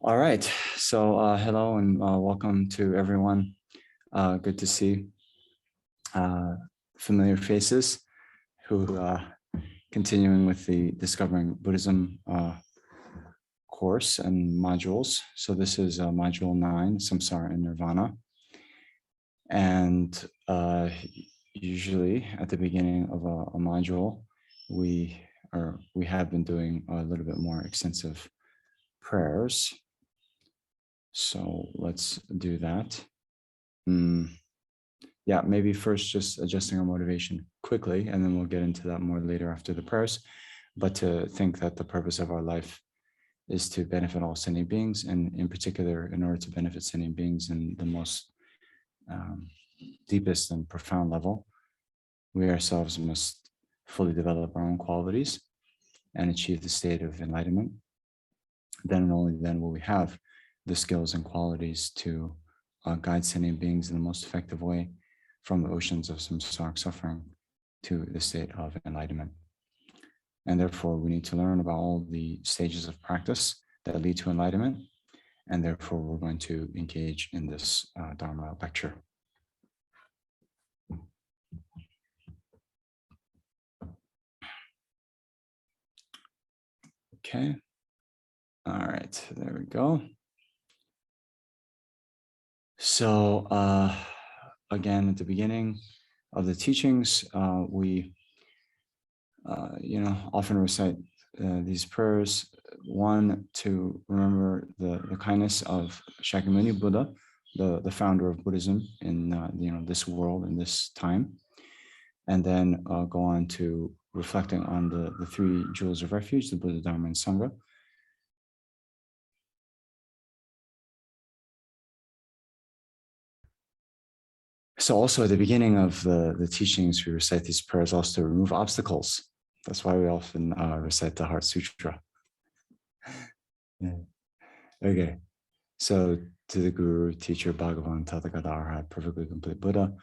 All right. So hello and welcome to everyone. Good to see familiar faces who continuing with the Discovering Buddhism course and modules. So this is module 9, Samsara and Nirvana. And usually at the beginning of a module, we have been doing a little bit more extensive prayers. So let's do that. Yeah, maybe first just adjusting our motivation quickly, and then we'll get into that more later after the prayers. But to think that the purpose of our life is to benefit all sentient beings, and in particular, in order to benefit sentient beings in the most deepest and profound level, we ourselves must fully develop our own qualities and achieve the state of enlightenment. Then and only then will we have the skills and qualities to guide sentient beings in the most effective way from the oceans of samsaric suffering to the state of enlightenment. And therefore, we need to learn about all the stages of practice that lead to enlightenment. And therefore, we're going to engage in this Dharma lecture. Okay. All right, there we go. So again, at the beginning of the teachings, we often recite these prayers. One, to remember the kindness of Shakyamuni Buddha, the founder of Buddhism in this world, in this time. And then go on to reflecting on the three jewels of refuge, the Buddha, Dharma, and Sangha. So also at the beginning of the teachings, we recite these prayers also to remove obstacles. That's why we often recite the Heart Sutra. Yeah. Okay. So to the Guru, Teacher, Bhagavan, Tathagata, Arhat, perfectly complete Buddha,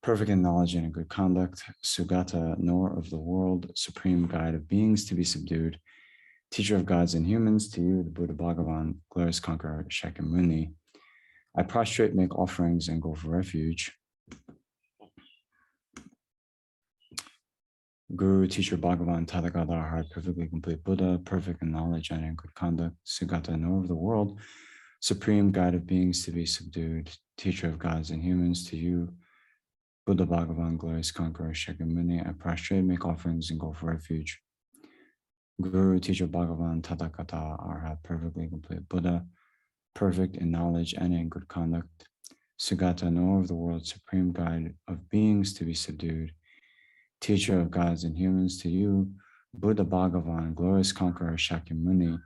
perfect in knowledge and in good conduct, Sugata, knower of the world, supreme guide of beings to be subdued, teacher of gods and humans, to you, the Buddha Bhagavan, glorious conqueror, Shakyamuni, I prostrate, make offerings, and go for refuge. Guru, Teacher, Bhagavan, Tathagata, Arhat, perfectly complete Buddha, perfect in knowledge and in good conduct, Sugata, knower of the world, supreme guide of beings to be subdued, teacher of gods and humans, to you, Buddha Bhagavan, glorious conqueror, Shakyamuni, I prostrate, make offerings, and go for refuge. Guru, Teacher, Bhagavan, Tathagata, Arhat, perfectly complete Buddha, perfect in knowledge and in good conduct, Sugata, knower of the world, supreme guide of beings to be subdued, teacher of gods and humans, to you, Buddha Bhagavan, glorious conqueror, Shakyamuni,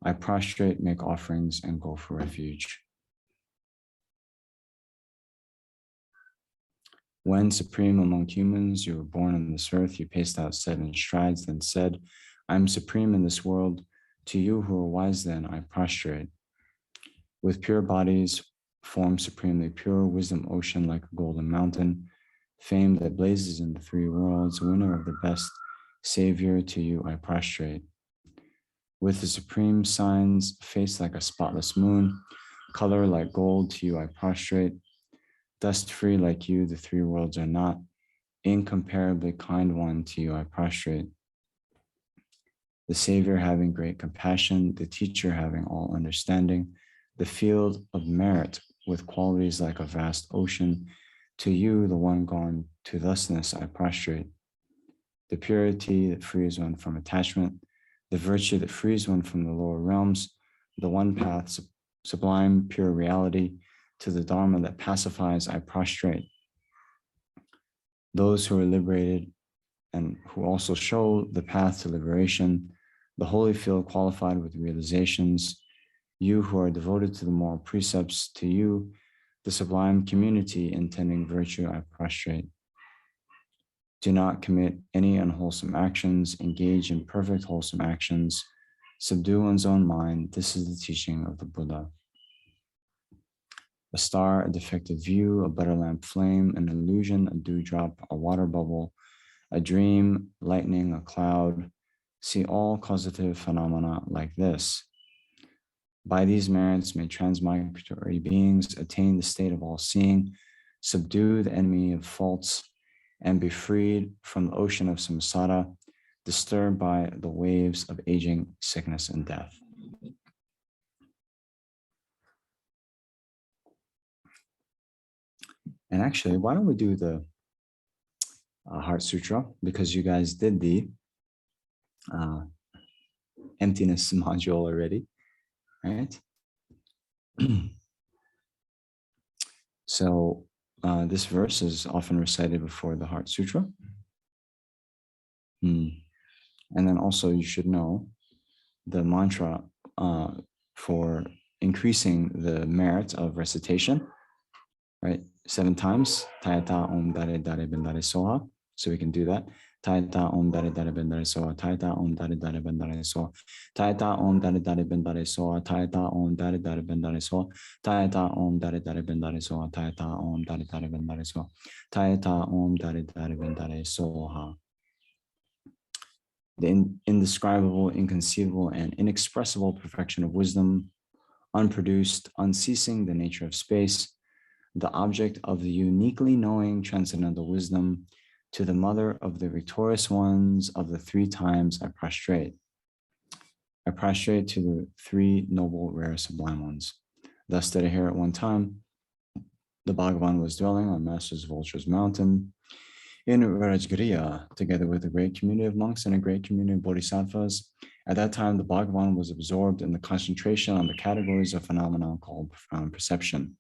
I prostrate, make offerings, and go for refuge. When supreme among humans, you were born on this earth, you paced out 7 strides, then said, I am supreme in this world. To you who are wise, then, I prostrate. With pure bodies, form supremely pure, wisdom ocean like a golden mountain, fame that blazes in the 3 worlds, winner of the best, savior, to you I prostrate. With the supreme signs, face like a spotless moon, color like gold, to you I prostrate. Dust free like you, the 3 worlds are not, incomparably kind one, to you I prostrate. The Savior having great compassion, the teacher having all understanding, the field of merit with qualities like a vast ocean, to you, the one gone to thusness, I prostrate. The purity that frees one from attachment, the virtue that frees one from the lower realms, the one path, sublime, pure reality, to the Dharma that pacifies, I prostrate. Those who are liberated and who also show the path to liberation, the holy field qualified with realizations, you who are devoted to the moral precepts, to you, the sublime community intending virtue, I prostrate. Do not commit any unwholesome actions, engage in perfect wholesome actions, subdue one's own mind. This is the teaching of the Buddha. A star, a defective view, a butter lamp flame, an illusion, a dewdrop, a water bubble, a dream, lightning, a cloud. See all causative phenomena like this. By these merits may transmigratory beings attain the state of all-seeing, subdue the enemy of faults, and be freed from the ocean of samsara, disturbed by the waves of aging, sickness, and death. And actually, why don't we do the Heart Sutra? Because you guys did the emptiness module already, right? So this verse is often recited before the Heart Sutra. And then also you should know the mantra for increasing the merit of recitation, right? 7 times. Tayata om dare dare bendare soha. So we can do that. Tayata om dare dare bendare soha. Tayata om dare dare bendare soha. Tayata om dare dare bendare soha. Tayata om dare dare bendare soha. Tayata om dare dare bendare soha. Tayata om dare dare bendare soha. Tayata om dare dare bendare soha. The indescribable, inconceivable, and inexpressible perfection of wisdom, unproduced, unceasing, the nature of space, the object of the uniquely knowing transcendental wisdom, to the mother of the victorious ones of the 3 times I prostrate. I prostrate to the 3 noble, rare, sublime ones. Thus did I hear at one time, the Bhagavan was dwelling on Master's Vulture's mountain in Rajgiriya, together with a great community of monks and a great community of bodhisattvas. At that time, the Bhagavan was absorbed in the concentration on the categories of phenomena called profound perception.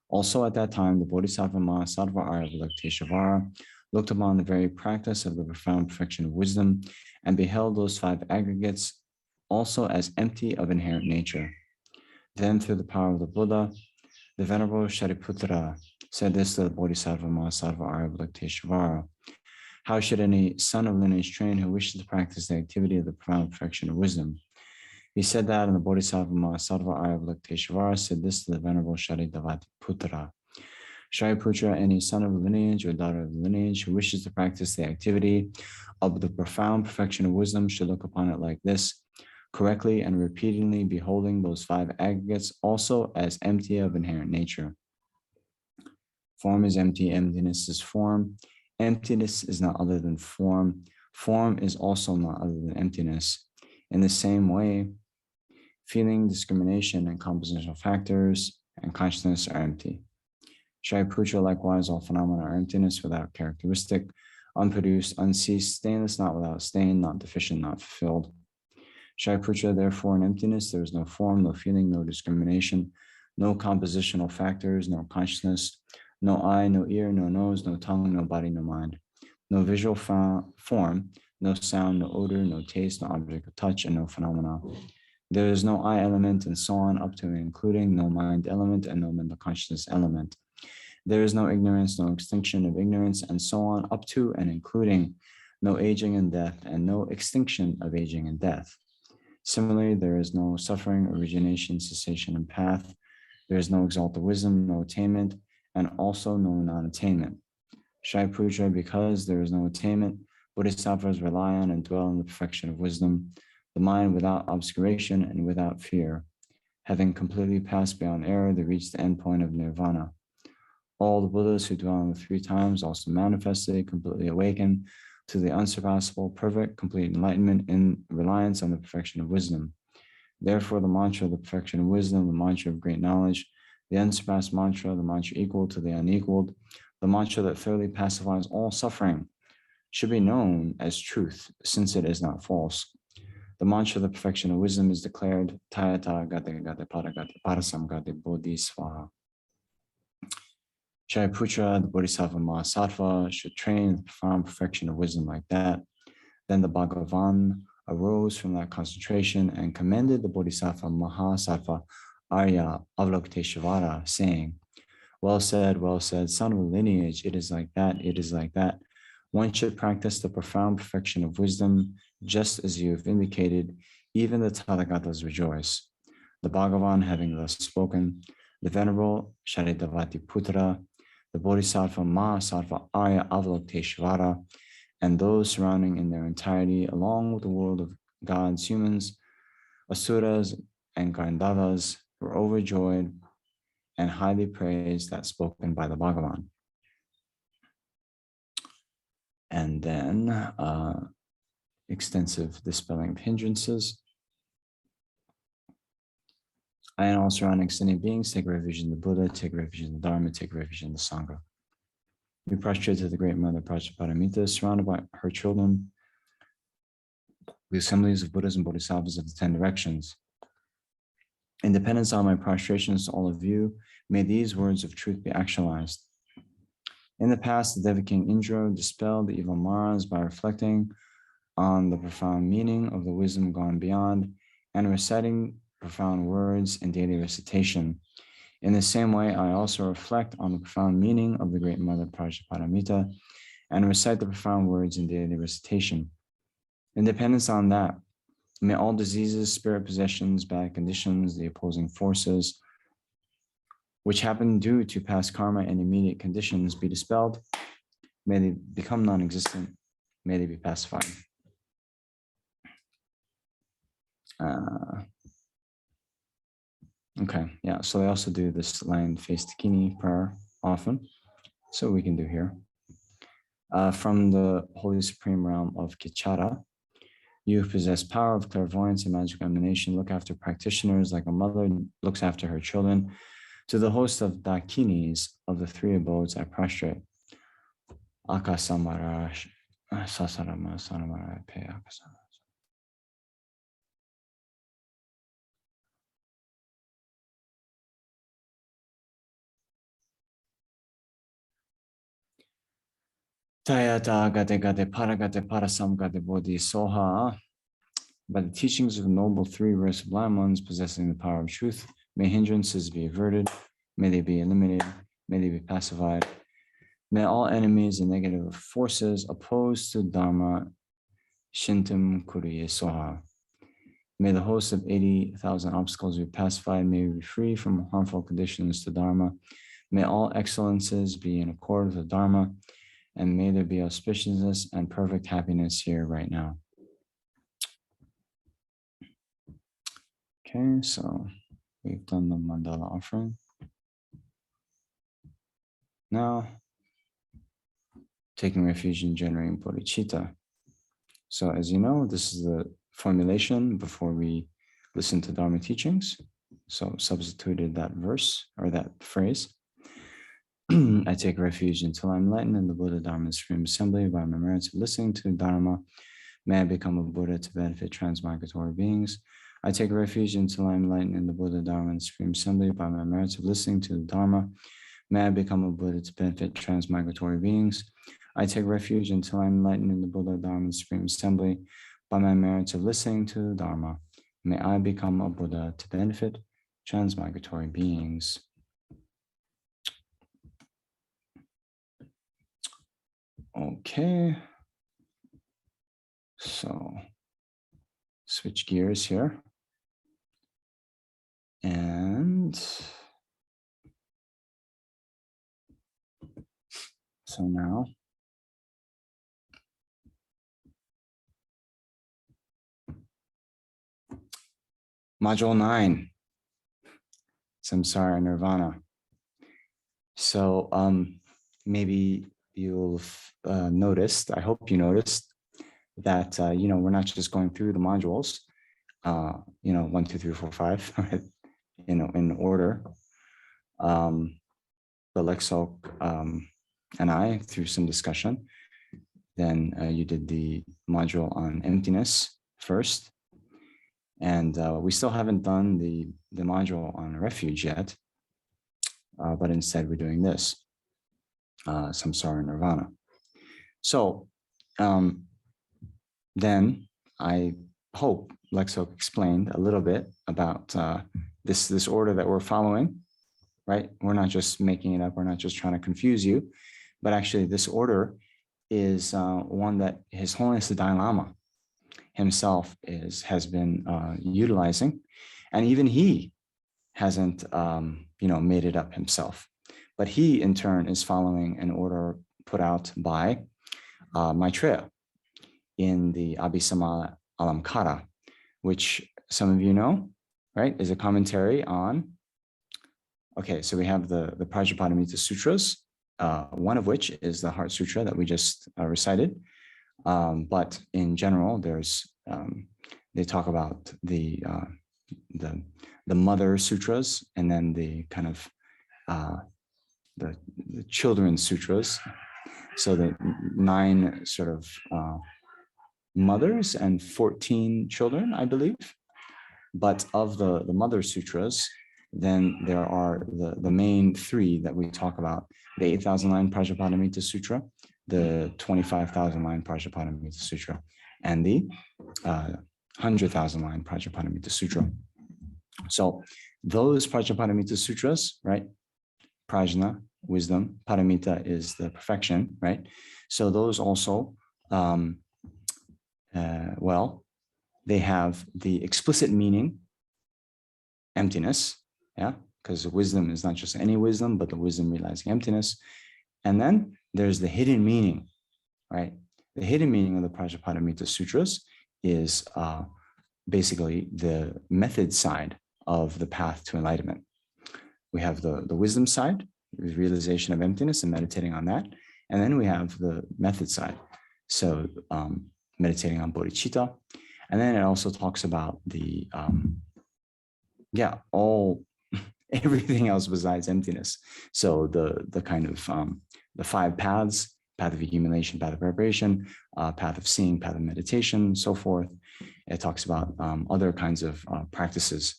Also at that time, the Bodhisattva Mahasattva Aryavalokiteshvara looked upon the very practice of the profound perfection of wisdom and beheld those 5 aggregates also as empty of inherent nature. Then through the power of the Buddha, the Venerable Shariputra said this to the Bodhisattva Mahasattva Aryavalokiteshvara: how should any son of lineage train who wishes to practice the activity of the profound perfection of wisdom? He said that, and the Bodhisattva Mahasattva Aryavalokiteshvara said this to the Venerable Shariputra: Shariputra, any son of the lineage or daughter of the lineage who wishes to practice the activity of the profound perfection of wisdom should look upon it like this, correctly and repeatedly beholding those 5 aggregates also as empty of inherent nature. Form is empty, emptiness is form. Emptiness is not other than form. Form is also not other than emptiness. In the same way, feeling, discrimination, and compositional factors and consciousness are empty. Shariputra, likewise, all phenomena are emptiness without characteristic, unproduced, unceased, stainless, not without stain, not deficient, not fulfilled. Shariputra, therefore, in emptiness, there is no form, no feeling, no discrimination, no compositional factors, no consciousness, no eye, no ear, no nose, no tongue, no body, no mind, no visual form, no sound, no odor, no taste, no object of touch, and no phenomena. There is no I element, and so on, up to and including no mind element and no mental consciousness element. There is no ignorance, no extinction of ignorance, and so on, up to and including no aging and death, and no extinction of aging and death. Similarly, there is no suffering, origination, cessation, and path. There is no exalted wisdom, no attainment, and also no non-attainment. Shariputra, because there is no attainment, Bodhisattvas rely on and dwell in the perfection of wisdom, the mind without obscuration and without fear. Having completely passed beyond error, they reach the end point of Nirvana. All the Buddhas who dwell in the 3 times also manifestly, completely awaken to the unsurpassable, perfect, complete enlightenment in reliance on the perfection of wisdom. Therefore, the mantra of the perfection of wisdom, the mantra of great knowledge, the unsurpassed mantra, the mantra equal to the unequaled, the mantra that thoroughly pacifies all suffering, should be known as truth, since it is not false. The mantra of the perfection of wisdom is declared Tayata Gate Gate Paragate Parasam Gate Bodhisvaha. Shariputra, the Bodhisattva Mahasattva, should train the profound perfection of wisdom like that. Then the Bhagavan arose from that concentration and commended the Bodhisattva Mahasattva Arya Avalokiteshvara, saying, well said, son of a lineage, it is like that, it is like that. One should practice the profound perfection of wisdom, just as you have indicated, even the Tathagatas rejoice. The Bhagavan having thus spoken, the Venerable Sharidavati Putra, the Bodhisattva Mahasattva Arya Avalokiteshvara, and those surrounding in their entirety, along with the world of gods, humans, asuras, and Gandharvas were overjoyed and highly praised that spoken by the Bhagavan. And then extensive dispelling of hindrances. I and all surrounding sentient beings take refuge in the Buddha, take refuge in the Dharma, take refuge in the Sangha. We prostrate to the Great Mother Prajnaparamita, surrounded by her children, the assemblies of Buddhas and Bodhisattvas of the 10 directions. In dependence on my prostrations to all of you, may these words of truth be actualized. In the past, the Deva King Indra dispelled the evil Maras by reflecting on the profound meaning of the wisdom gone beyond and reciting profound words in daily recitation. In the same way, I also reflect on the profound meaning of the Great Mother Prajnaparamita and recite the profound words in daily recitation. In dependence on that, may all diseases, spirit possessions, bad conditions, the opposing forces, which happen due to past karma and immediate conditions be dispelled. May they become non-existent. May they be pacified. Okay, yeah, so they also do this lion-faced Dakini prayer often. So we can do here. From the Holy Supreme Realm of Kichara, you possess power of clairvoyance and magical emanation. Look after practitioners like a mother looks after her children. To the host of Dakinis of the 3 abodes, I prostrate. Akasamara Sasarama Sanamara Pe Akasama. Tayata Gate Gate Paragate Parasam Gate Bodhi Soha. By the teachings of the noble 3 race of blind ones possessing the power of truth, may hindrances be averted, may they be eliminated, may they be pacified. May all enemies and negative forces opposed to Dharma Shintam Kuriye Soha. May the host of 80,000 obstacles be pacified, may we be free from harmful conditions to Dharma. May all excellences be in accord with the Dharma, and may there be auspiciousness and perfect happiness here right now. Okay, so we've done the mandala offering. Now, taking refuge in generating bodhicitta. So as you know, this is the formulation before we listen to Dharma teachings. So substituted that verse or that phrase. I take refuge until I'm enlightened in the Buddha Dharma Supreme Assembly by my merits of listening to Dharma. May I become a Buddha to benefit transmigratory beings. I take refuge until I'm enlightened in the Buddha Dharma Supreme Assembly by my merits of listening to the Dharma. May I become a Buddha to benefit transmigratory beings. I take refuge until I'm enlightened in the Buddha Dharma Supreme Assembly by my merits of listening to the Dharma. May I become a Buddha to benefit transmigratory beings. Okay, so switch gears here. And so now, Module 9, Samsara and Nirvana. So maybe you'll noticed, I hope you noticed that, we're not just going through the modules, 1, 2, 3, 4, 5, in order. But Lexok and I, through some discussion, then you did the module on emptiness first. And we still haven't done the module on refuge yet, but instead we're doing this, Samsara and Nirvana. So then I hope Lexok explained a little bit about this order that we're following, right? We're not just making it up. We're not just trying to confuse you, but actually this order is one that His Holiness the Dalai Lama himself has been utilizing, and even he hasn't made it up himself, but he in turn is following an order put out by Maitreya in the Abhisama Alamkara, which some of you know, right, is a commentary on, okay, so we have the Prajnaparamita Sutras, one of which is the Heart Sutra that we just recited. But in general, there's they talk about the mother sutras, and then the kind of the children's sutras. So the 9 sort of mothers and 14 children, I believe. But of the mother sutras, then there are the main 3 that we talk about: the 8,000 line Prajnaparamita Sutra, the 25,000 line Prajnaparamita Sutra, and the 100,000 line Prajnaparamita Sutra. So those Prajnaparamita Sutras, right? Prajna, wisdom, paramita is the perfection, right? So those also, well, they have the explicit meaning, emptiness, yeah, because wisdom is not just any wisdom, but the wisdom realizing emptiness. And then there's the hidden meaning, right? The hidden meaning of the Prajnaparamita Sutras is basically the method side of the path to enlightenment. We have the wisdom side, the realization of emptiness and meditating on that. And then we have the method side. So meditating on bodhicitta. And then it also talks about the, everything else besides emptiness. So the kind of the 5 paths: path of accumulation, path of preparation, path of seeing, path of meditation, so forth. It talks about other kinds of practices,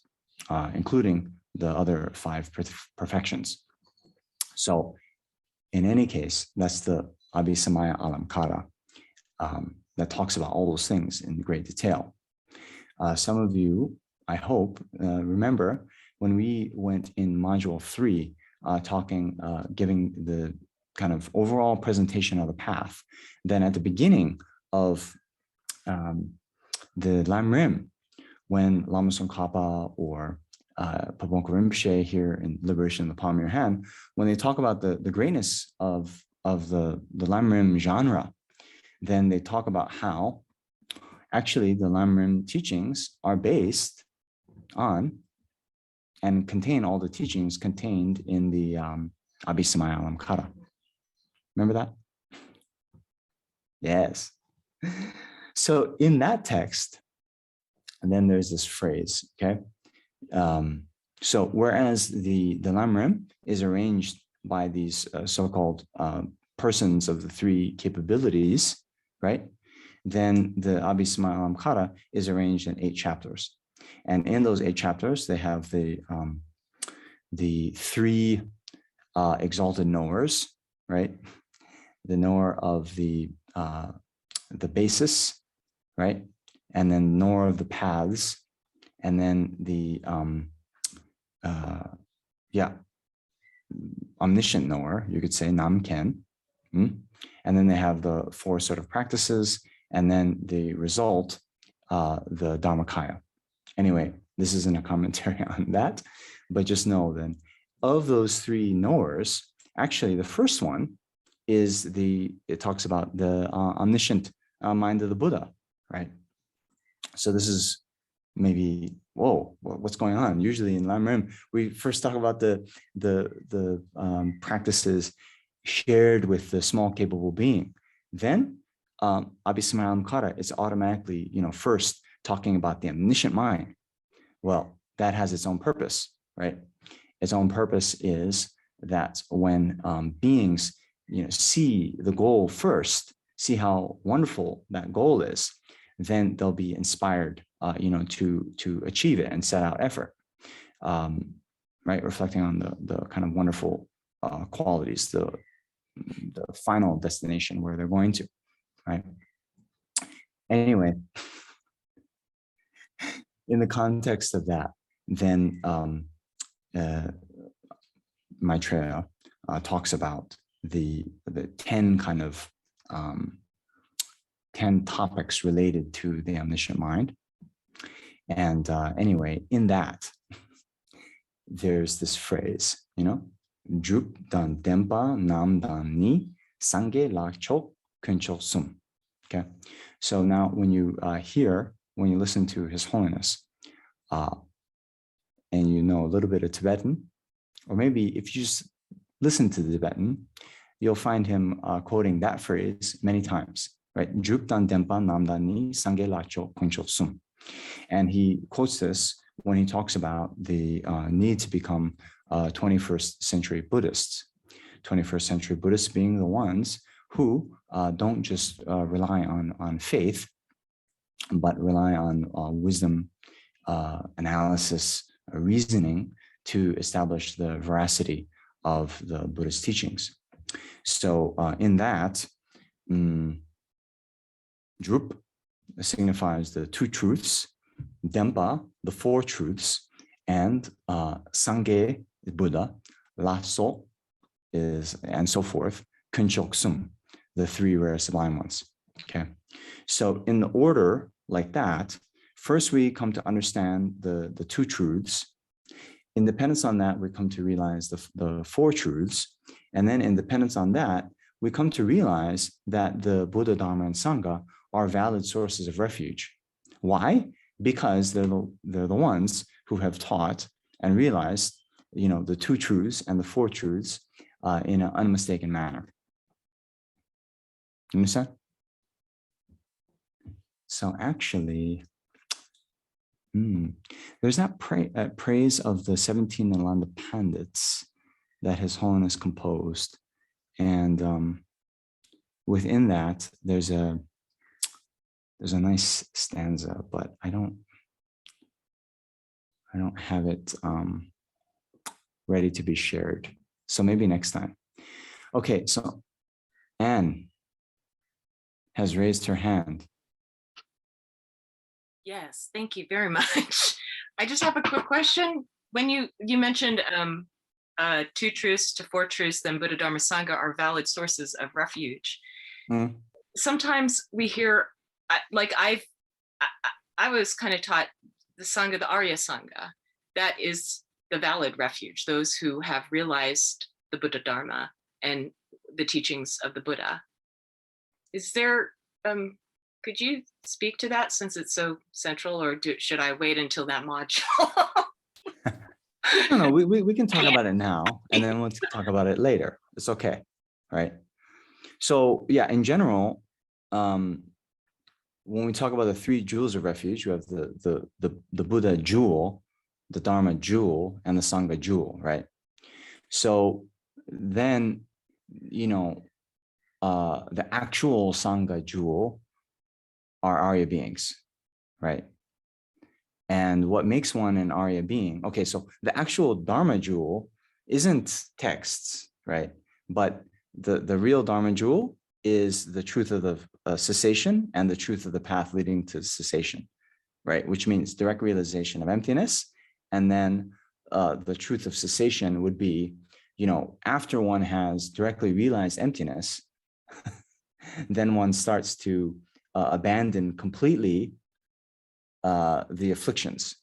including the other 5 perfections. So in any case, that's the Abhisamaya Alamkara that talks about all those things in great detail. Some of you, I hope, remember when we went in module 3, giving the kind of overall presentation of the path. Then at the beginning of the Lamrim, when Lama Tsongkhapa or Pabonka Rinpoche here in Liberation in the Palm of Your Hand, when they talk about the greatness of the Lamrim genre, then they talk about how actually the Lamrim teachings are based on and contain all the teachings contained in the Abhisamaya Alamkara. Remember that? Yes. So in that text, and then there's this phrase, okay? So whereas the Lamrim is arranged by these so-called persons of the 3 capabilities, right? Then the Abhisamaya Alamkara is arranged in 8 chapters. And in those 8 chapters, they have the 3 exalted knowers, right? The knower of the basis, right? And then knower of the paths, and then the omniscient knower, you could say Nam Ken. And then they have the 4 sort of practices, and then the result, the Dharmakaya. Anyway, this isn't a commentary on that, but just know then, of those 3 knowers, actually the first one is it talks about the omniscient mind of the Buddha, right? So this is maybe, whoa, what's going on? Usually in Lamrim, we first talk about the practices shared with the small capable being. Then Abhisamaya Alamkara is automatically, first talking about the omniscient mind. Well, that has its own purpose, right? Its own purpose is that when beings, see the goal first, see how wonderful that goal is, then they'll be inspired, to achieve it and set out effort, right? Reflecting on the kind of wonderful qualities, the final destination where they're going to, right? Anyway, in the context of that, then Maitreya talks about the 10 kind of 10 topics related to the omniscient mind. And anyway, in that, there's this phrase, Drup dan dempa nam dan ni sange la chok kuncho sum. Okay. So now when you when you listen to His Holiness, and you know a little bit of Tibetan, or maybe if you just listen to the Tibetan, you'll find him quoting that phrase many times, right? Drupdan Dempa Namdani Sange Lacho Kuncho Sum. And he quotes this when he talks about the need to become 21st century Buddhists. 21st century Buddhists being the ones who don't just rely on faith, but rely on wisdom, analysis, reasoning to establish the veracity of the Buddhist teachings. So in that, Drup signifies the two truths, Dempa, the four truths, and Sangye, Buddha, Laso is, and so forth, Kunchoksum, the three rare sublime ones. Okay, so in the order like that, first we come to understand the two truths. In dependence on that, we come to realize the four truths. And then in dependence on that, we come to realize that the Buddha, Dharma, and Sangha are valid sources of refuge. Why? Because they're the ones who have taught and realized, the two truths and the four truths in an unmistaken manner. You understand? So actually, there's that praise of the 17 Nalanda Pandits that His Holiness composed. And within that, there's a nice stanza, but I don't have it ready to be shared. So maybe next time. Okay, so Anne has raised her hand. Yes, thank you very much. I just have a quick question. When you mentioned two truths to four truths, then Buddha, Dharma, Sangha are valid sources of refuge. Sometimes we hear, like I was kind of taught the Sangha, the Arya Sangha, that is the valid refuge, those who have realized the Buddha Dharma and the teachings of the Buddha. Is there, could you speak to that since it's so central, or should I wait until that module? No, we can talk about it now, and then we'll talk about it later. It's okay, right? So yeah, in general, when we talk about the three jewels of refuge, you have the Buddha jewel, the Dharma jewel, and the Sangha jewel, right? So then, the actual Sangha jewel are Arya beings, right? And what makes one an Arya being? Okay, so the actual Dharma jewel isn't texts, right? But the real Dharma jewel is the truth of the cessation and the truth of the path leading to cessation, right? Which means direct realization of emptiness. And then the truth of cessation would be, after one has directly realized emptiness, then one starts to abandon completely the afflictions,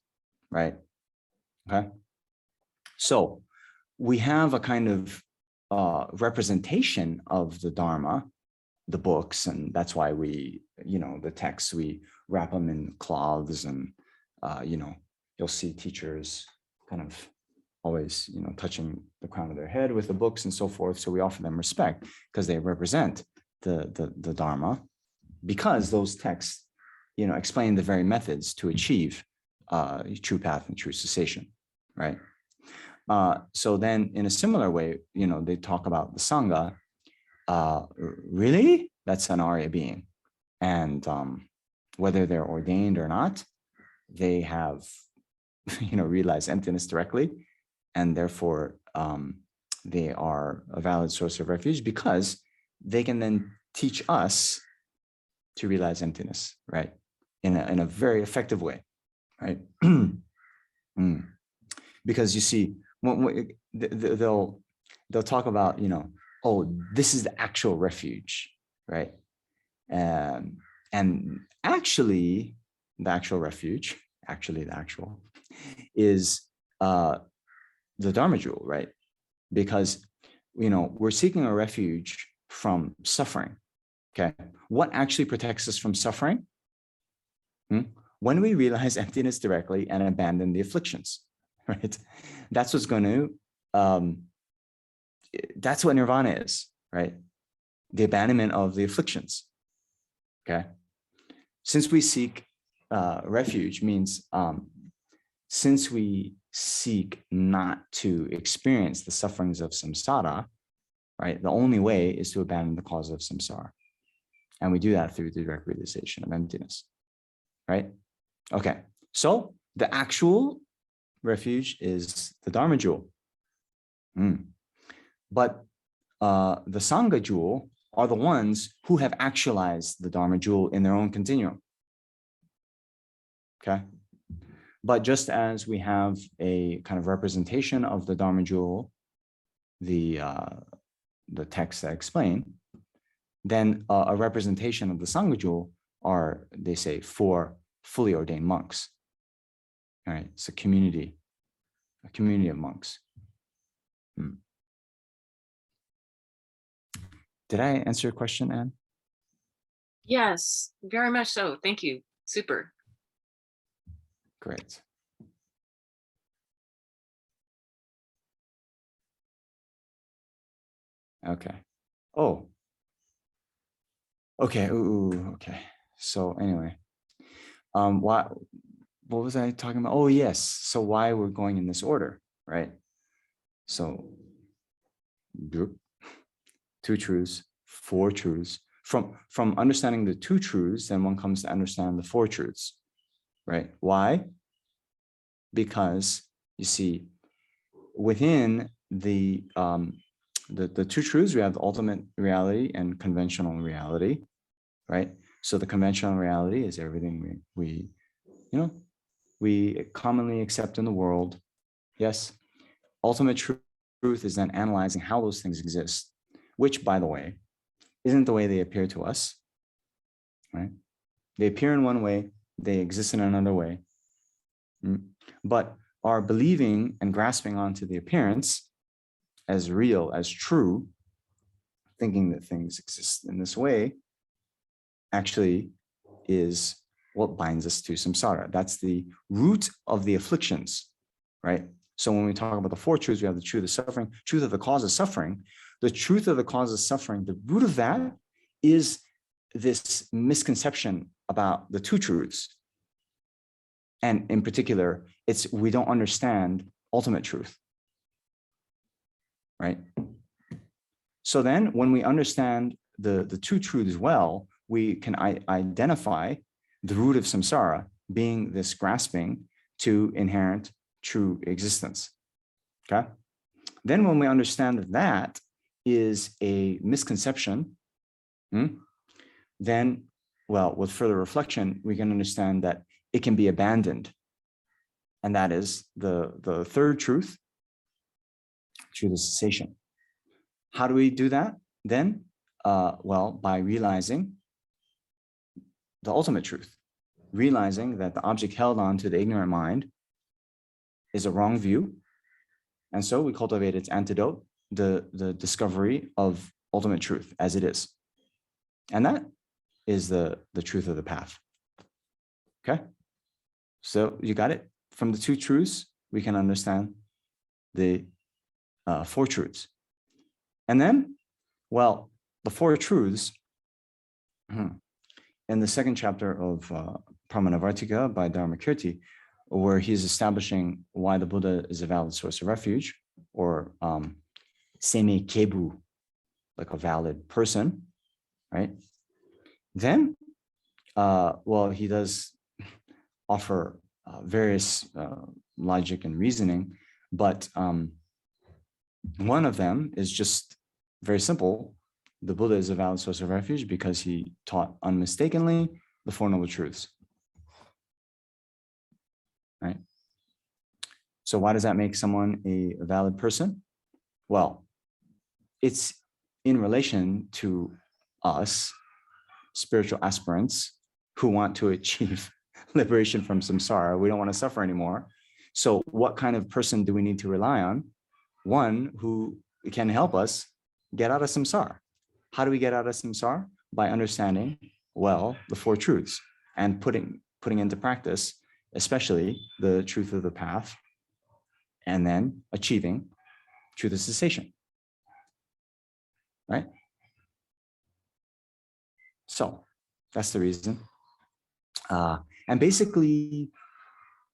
right? Okay. So we have a kind of representation of the Dharma, the books, and that's why we, the texts, we wrap them in cloths, and you'll see teachers kind of always, touching the crown of their head with the books and so forth. So we offer them respect because they represent the Dharma, because those texts, explain the very methods to achieve true path and true cessation, right? So then in a similar way, they talk about the Sangha, really? That's an Arya being. And whether they're ordained or not, they have, realized emptiness directly. And therefore, they are a valid source of refuge because they can then teach us to realize emptiness, right? In a very effective way, right? Because you see, they'll talk about, oh, this is the actual refuge, right? And actually, the actual refuge, is the Dharma jewel, right? Because, we're seeking a refuge from suffering, okay? What actually protects us from suffering? When we realize emptiness directly and abandon the afflictions. right? That's what's going to, that's what Nirvana is, right? The abandonment of the afflictions, okay? Since we seek refuge means since we seek not to experience the sufferings of samsara, right? The only way is to abandon the cause of samsara. And we do that through the direct realization of emptiness, right? Okay, so the actual refuge is the Dharma Jewel. But the Sangha Jewel are the ones who have actualized the Dharma Jewel in their own continuum. Okay. But just as we have a kind of representation of the Dharma Jewel, the texts that explain, then a representation of the Sangha Jewel are, they say, 4 fully ordained monks. All right, it's a community of monks. Did I answer your question, Anne? Yes, very much so. Thank you. Super. Great. Okay. Oh. Okay. Ooh, okay. So anyway, what was I talking about? Oh, yes. So why we're going in this order, right? So group, 2 truths, 4 truths. From understanding the 2 truths, then one comes to understand the 4 truths, right? Why? Because you see, within the 2 truths, we have the ultimate reality and conventional reality, right? So the conventional reality is everything we commonly accept in the world. Yes. Ultimate truth is then analyzing how those things exist, which, by the way, isn't the way they appear to us, right? They appear in one way, they exist in another way. But our believing and grasping onto the appearance as real, as true, thinking that things exist in this way, actually is what binds us to samsara. That's the root of the afflictions, right? So when we talk about the 4 truths, we have the truth of suffering, truth of the cause of suffering. The truth of the cause of suffering, the root of that is this misconception about the 2 truths. And in particular, it's we don't understand ultimate truth, right? So then when we understand the 2 truths well, we can identify the root of samsara being this grasping to inherent true existence, okay? Then when we understand that that is a misconception, then, well, with further reflection, we can understand that it can be abandoned. And that is the 3rd truth, truth of cessation. How do we do that then? Well, by realizing the ultimate truth, realizing that the object held on to the ignorant mind is a wrong view. And so we cultivate its antidote, the discovery of ultimate truth as it is. And that is the truth of the path. Okay? So you got it? From the 2 truths, we can understand the 4 truths. And then, well, the 4 truths, in the 2nd chapter of Pramanavartika by Dharmakirti, where he's establishing why the Buddha is a valid source of refuge, or seme kebu, like a valid person, right? Then, well, he does offer various logic and reasoning, but one of them is just very simple. The Buddha is a valid source of refuge because he taught unmistakably the 4 Noble Truths, right? So why does that make someone a valid person? Well, it's in relation to us, spiritual aspirants who want to achieve liberation from samsara. We don't want to suffer anymore. So what kind of person do we need to rely on? One who can help us get out of samsara. How do we get out of samsara? By understanding, well, the 4 truths and putting into practice, especially the truth of the path, and then achieving truth of cessation, right? So that's the reason. And basically,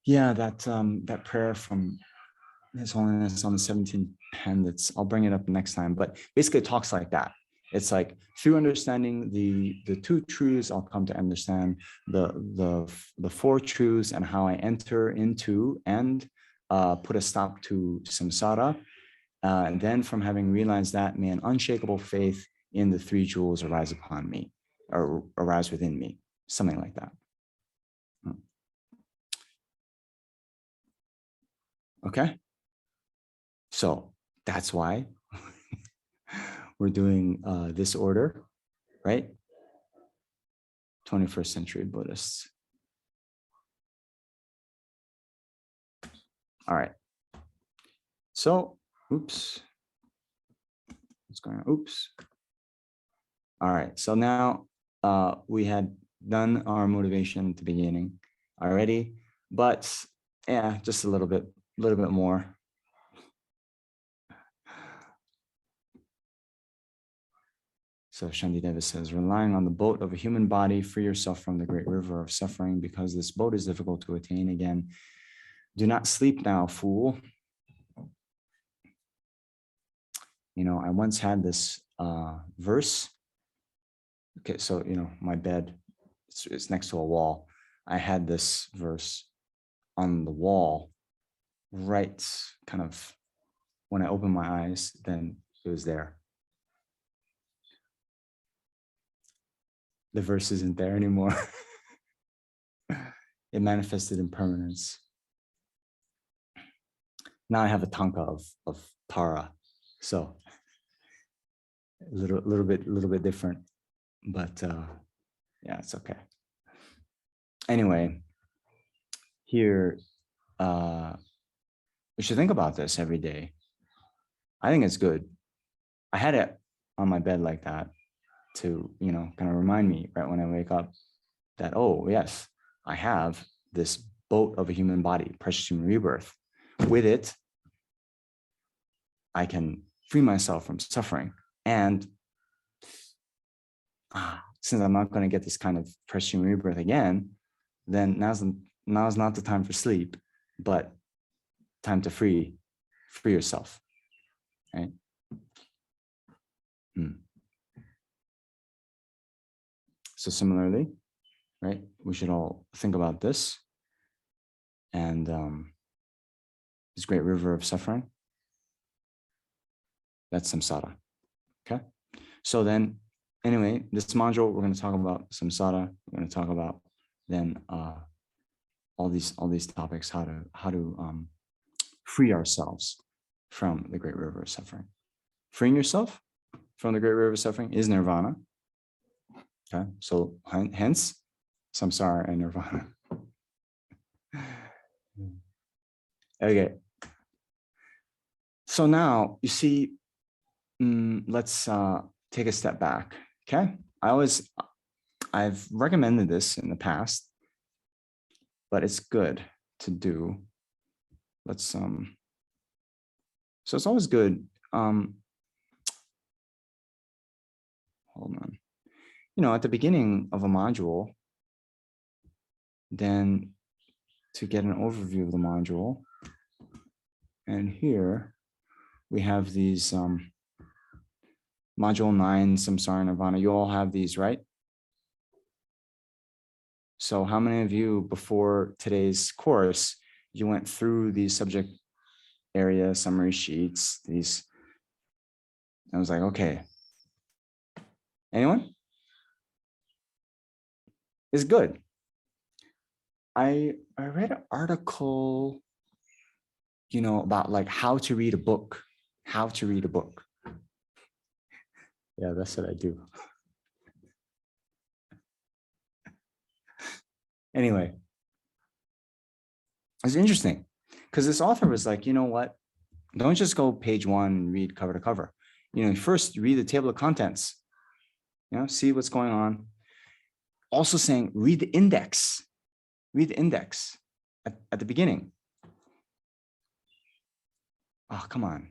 yeah, that prayer from His Holiness on the 17th pen, I'll bring it up next time, but basically it talks like that. It's like through understanding the two truths, I'll come to understand the four truths and how I enter into and put a stop to samsara. And then from having realized that, may an unshakable faith in the three jewels arise upon me, or arise within me, something like that. Okay. So that's why we're doing this order, right? 21st century Buddhists. All right. So, oops. What's going on? Oops. All right. So now we had done our motivation at the beginning already, but yeah, just a little bit more. So Shantideva says, relying on the boat of a human body, free yourself from the great river of suffering, because this boat is difficult to attain again. Do not sleep now, fool. You know, I once had this verse. Okay, so, you know, my bed, it's next to a wall. I had this verse on the wall, right kind of when I opened my eyes, then it was there. The verse isn't there anymore. It manifested in permanence. Now I have a tanka of Tara, so a little bit different, but yeah, it's okay. Anyway, here we should think about this every day. I think it's good. I had it on my bed like that to, you know, kind of remind me right when I wake up that, oh yes, I have this boat of a human body, precious human rebirth. With it, I can free myself from suffering. And since I'm not going to get this kind of precious human rebirth again, then now's not the time for sleep, but time to free yourself, right? So similarly, right, we should all think about this and this great river of suffering. That's samsara. Okay. So then, anyway, this module we're going to talk about samsara. We're going to talk about then all these topics, how to free ourselves from the great river of suffering. Freeing yourself from the great river of suffering is nirvana. Okay, so hence samsara and nirvana. Okay. So now you see, let's take a step back. Okay, I've recommended this in the past, but it's good to do. Let's so it's always good. Hold on. You know, at the beginning of a module, then to get an overview of the module, and here we have these module 9, samsara nirvana. You all have these, right? So how many of you before today's course, you went through these subject area summary sheets, these? I was like, okay. Anyone? It's good. I read an article, you know, about like how to read a book. How to read a book. Yeah, that's what I do. Anyway, it's interesting because this author was like, you know what? Don't just go page 1 and read cover to cover. You know, first read the table of contents. You know, see what's going on. Also saying, read the index. Read the index at the beginning. oh, come on.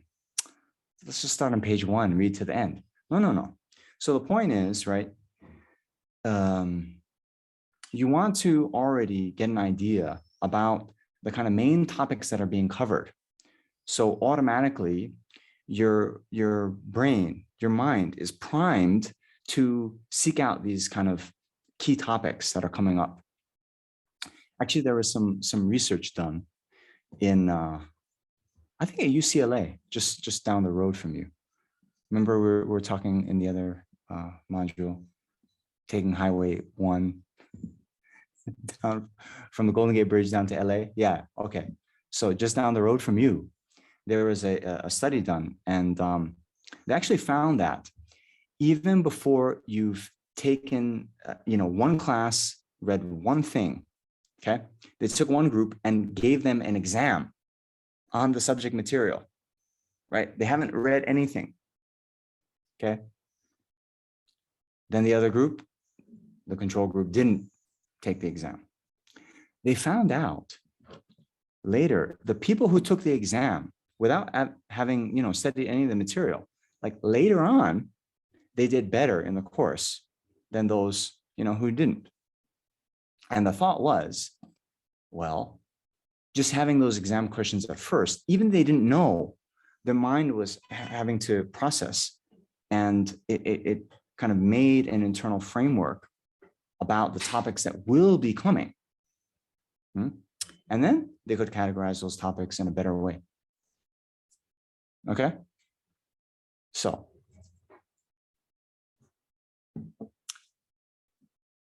Let's just start on page 1, read to the end. No. So the point is, right, you want to already get an idea about the kind of main topics that are being covered. So automatically, your brain, your mind is primed to seek out these kind of key topics that are coming up. Actually, there was some research done in, I think at UCLA, just down the road from you. Remember, we're talking in the other module, taking Highway 1 down from the Golden Gate Bridge down to LA. Yeah, okay. So just down the road from you, there was a study done, and they actually found that even before you've taken, one class, read one thing, okay, they took one group and gave them an exam on the subject material, right? They haven't read anything, okay? Then the other group, the control group, didn't take the exam. They found out later, the people who took the exam without having, studied any of the material, like later on, they did better in the course than those, who didn't. And the thought was, well, just having those exam questions at first, even they didn't know, their mind was having to process, and it kind of made an internal framework about the topics that will be coming. And then they could categorize those topics in a better way. Okay? So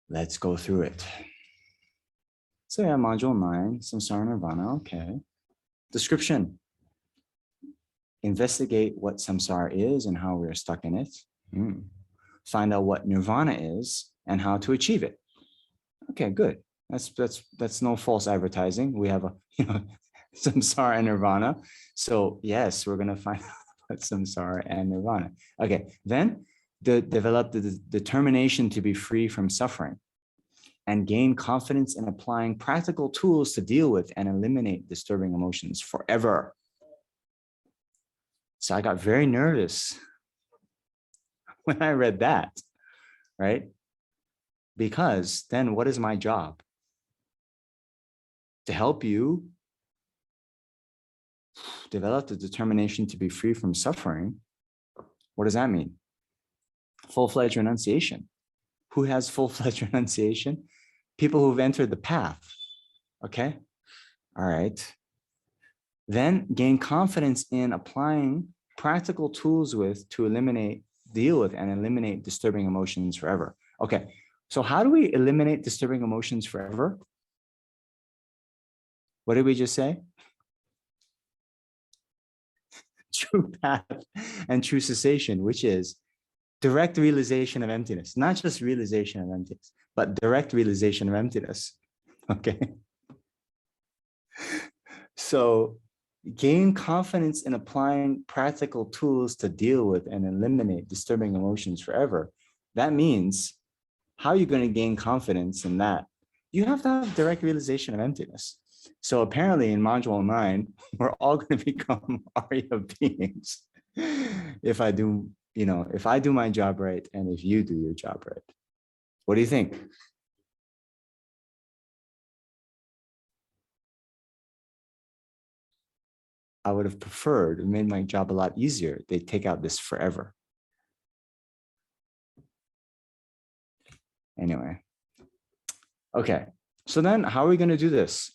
let's go through it. So yeah, module 9, Samsara Nirvana, okay. Description. Investigate what samsara is and how we're stuck in it. Find out what nirvana is and how to achieve it. Okay, good. That's no false advertising. We have a samsara and nirvana. So yes, we're gonna find out what samsara and nirvana. Okay, then develop the determination to be free from suffering, and gain confidence in applying practical tools to deal with and eliminate disturbing emotions forever. So I got very nervous when I read that, right? Because then what is my job? To help you develop the determination to be free from suffering. What does that mean? Full-fledged renunciation. Who has full-fledged renunciation? People who've entered the path, okay? All right. Then gain confidence in applying practical tools to deal with and eliminate disturbing emotions forever. Okay, so how do we eliminate disturbing emotions forever? What did we just say? True path and true cessation, which is direct realization of emptiness, not just realization of emptiness, but direct realization of emptiness, okay? So gain confidence in applying practical tools to deal with and eliminate disturbing emotions forever. That means, how are you going to gain confidence in that? You have to have direct realization of emptiness. So apparently in module 9, we're all going to become Arya beings if I do my job right and if you do your job right. What do you think? I would have preferred, it made my job a lot easier. They take out this forever. Anyway. Okay, so then how are we going to do this?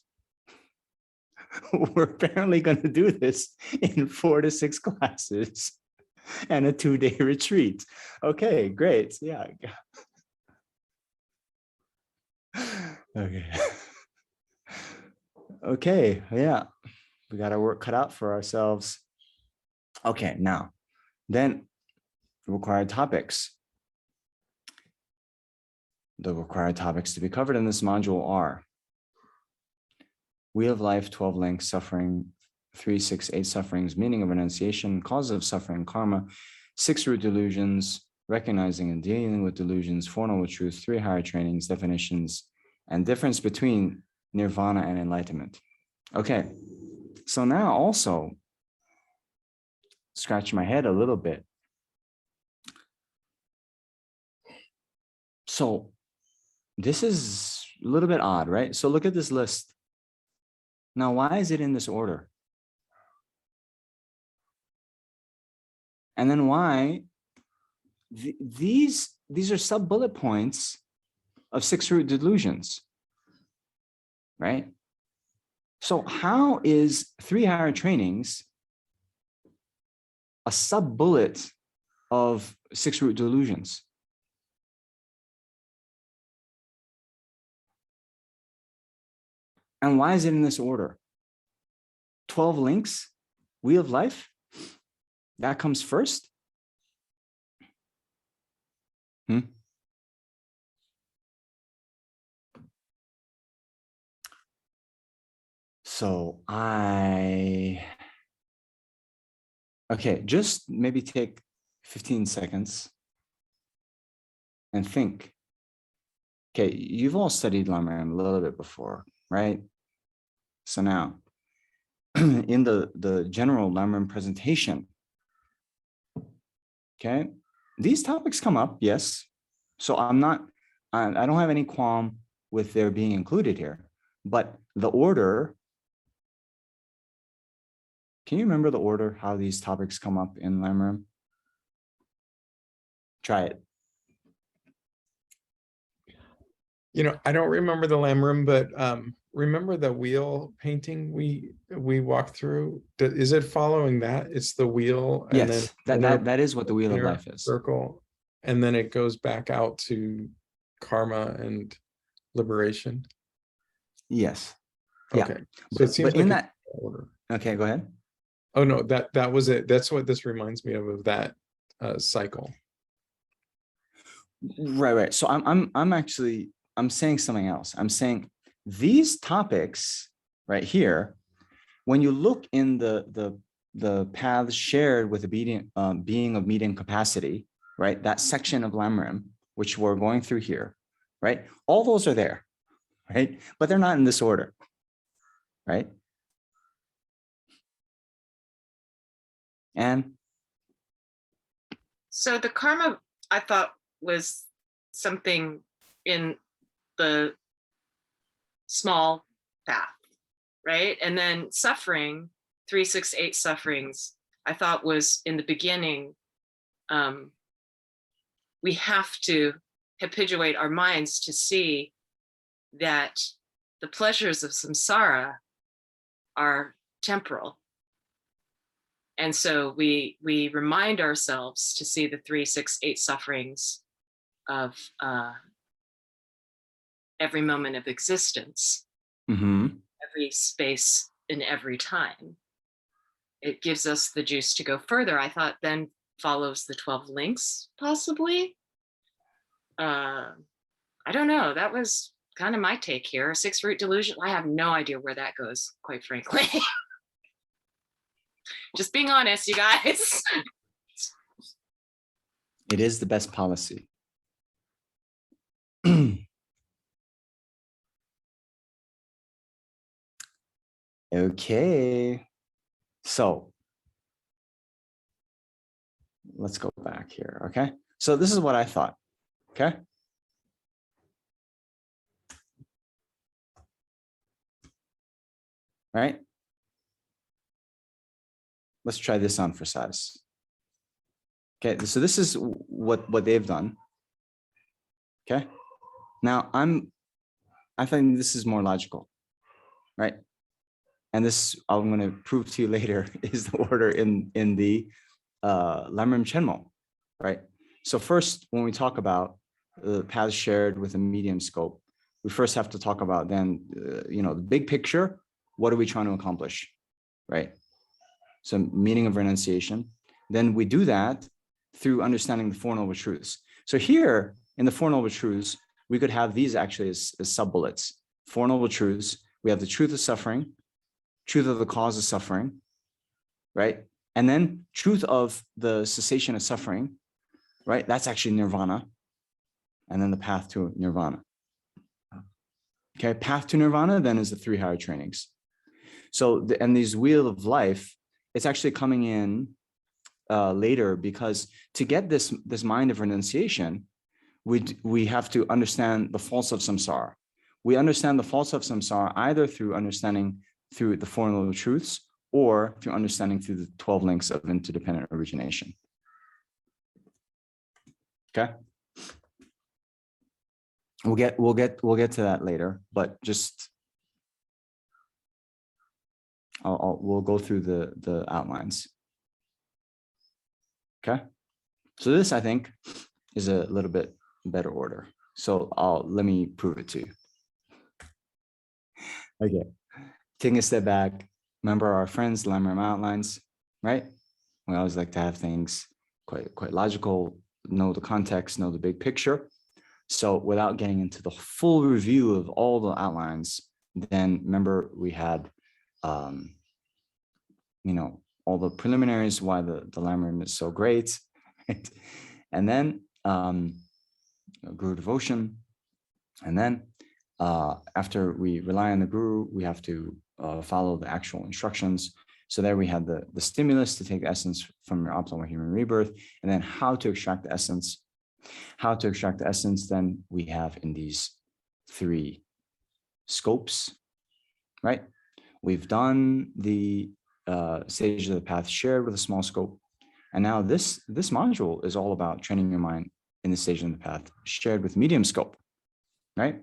We're apparently going to do this in 4 to 6 classes and a 2-day retreat. Okay, great. Yeah. Okay. Okay, yeah. We got our work cut out for ourselves. Okay, now, then required topics. The required topics to be covered in this module are Wheel of Life, 12 links, suffering, 3, 6, 8 sufferings, meaning of renunciation, causes of suffering, karma, 6 root delusions, recognizing and dealing with delusions, 4 noble truths, 3 higher trainings, definitions, and difference between nirvana and enlightenment. Okay, so now also, scratch my head a little bit. So this is a little bit odd, right? So look at this list. Now, why is it in this order? And then why these are sub-bullet points of 6 root delusions, right? So how is 3 higher trainings a sub-bullet of 6 root delusions? And why is it in this order? 12 links, Wheel of Life, that comes first. So okay, just maybe take 15 seconds and think. Okay, you've all studied Lamrim a little bit before, right? So now, in the general Lamrim presentation, okay, these topics come up, yes. So I don't have any qualm with their being included here, but the order, can you remember the order, how these topics come up in Lamrim? Try it. You know, I don't remember the Lamrim, but remember the wheel painting we walked through? Is it following that? It's the wheel, and Yes, then that is what the Wheel of Life is. Circle, and then it goes back out to karma and liberation. Yes. Okay. Yeah. So it seems but like in that order. Okay, go ahead. Oh no, that was it. That's what this reminds me of that cycle. Right. So I'm saying something else. I'm saying these topics right here, when you look in the paths shared with obedient being of medium capacity, right? That section of Lamrim, which we're going through here, right? All those are there, right? But they're not in this order, right? And So the karma, I thought, was something in the small path, right? And then suffering, 3, 6, 8 sufferings, I thought was in the beginning. We have to habituate our minds to see that the pleasures of samsara are temporal. And so we remind ourselves to see the 3, 6, 8 sufferings of every moment of existence, every space in every time. It gives us the juice to go further. I thought then follows the 12 links, possibly. I don't know. That was kind of my take here. 6 root delusion. I have no idea where that goes, quite frankly. Just being honest, you guys. it is the best policy. Okay. So let's go back here. Okay. So this is what I thought. Okay. Right. Let's try this on for size. Okay. So this is what they've done. Okay. Now I think this is more logical, right? And this I'm going to prove to you later is the order in the Lamrim Chenmo, right? So first, when we talk about the paths shared with a medium scope, we first have to talk about then, the big picture. What are we trying to accomplish, right? So meaning of renunciation. Then we do that through understanding the Four Noble Truths. So here in the Four Noble Truths, we could have these actually as sub-bullets. Four Noble Truths. We have the truth of suffering, truth of the cause of suffering, right? And then truth of the cessation of suffering, right? That's actually Nirvana. And then the path to Nirvana. Okay, path to Nirvana then is the 3 higher trainings. So, and these Wheel of Life, it's actually coming in later, because to get this mind of renunciation, we have to understand the faults of samsara. We understand the faults of samsara either through understanding through the Four Noble Truths or through understanding through the 12 links of interdependent origination. Okay. We'll get to that later, but just we'll go through the outlines. Okay. So this, I think, is a little bit better order. So let me prove it to you. Okay. Taking a step back, remember our friends, Lamrim outlines, right? We always like to have things quite logical, know the context, know the big picture. So without getting into the full review of all the outlines, then remember we had, all the preliminaries, why the Lamrim is so great, right? And then Guru devotion. And then after we rely on the Guru, we have to follow the actual instructions. So there we had the stimulus to take essence from your optimal human rebirth, and then how to extract the essence. How to extract the essence, then we have in these 3 scopes, right? We've done the stages of the path shared with a small scope. And now this module is all about training your mind in the stage of the path shared with medium scope, right?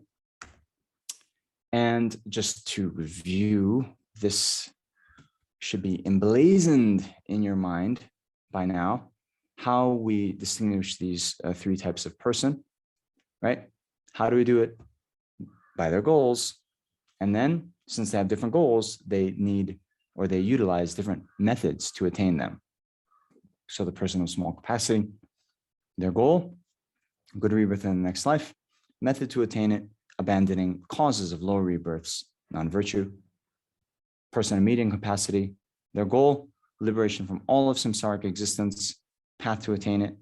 And just to review, this should be emblazoned in your mind by now, how we distinguish these 3 types of person, right? How do we do it? By their goals. And then since they have different goals, they need or they utilize different methods to attain them. So the person of small capacity, their goal, good rebirth in the next life, method to attain it, abandoning causes of lower rebirths, non-virtue. Person of medium capacity, their goal, liberation from all of samsaric existence, path to attain it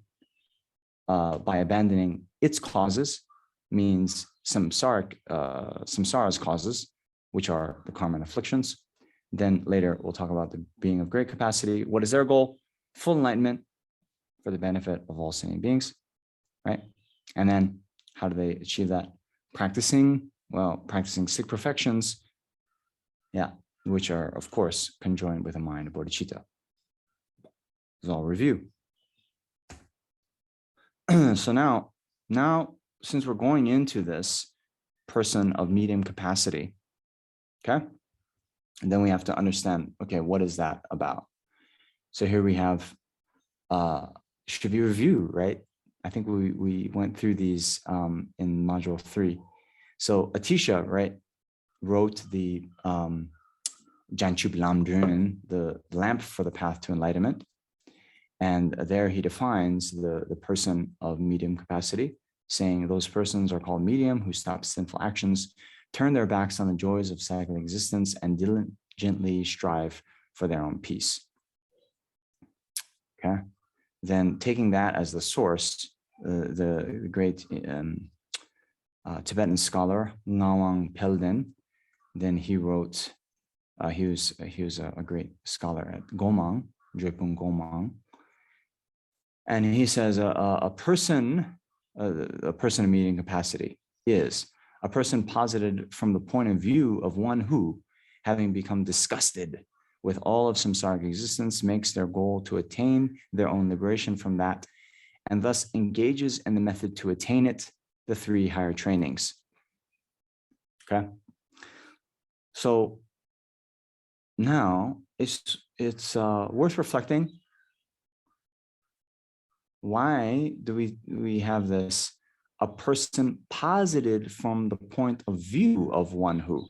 by abandoning its causes, means samsara's causes, which are the karma and afflictions. Then later we'll talk about the being of great capacity. What is their goal? Full enlightenment for the benefit of all sentient beings, right? And then how do they achieve that? Practicing sick perfections, which are, of course, conjoined with a mind of bodhicitta. This is all review. So now, since we're going into this person of medium capacity, okay, and then we have to understand, okay, what is that about? So here we have, should be review, right? I think we went through these in module 3. So Atisha, right, wrote the Janchup Lamdrun, the lamp for the path to enlightenment. And there he defines the person of medium capacity, saying those persons are called medium who stop sinful actions, turn their backs on the joys of cyclic existence, and diligently strive for their own peace. Okay. Then taking that as the source, the great Tibetan scholar Ngawang Pelden, then he wrote, he was a great scholar at Gomang, Drepung Gomang, and he says a person of medium capacity is a person posited from the point of view of one who, having become disgusted with all of samsaric existence, makes their goal to attain their own liberation from that, and thus engages in the method to attain it, the 3 higher trainings. Okay. So now it's worth reflecting. Why do we have this? A person posited from the point of view of one who.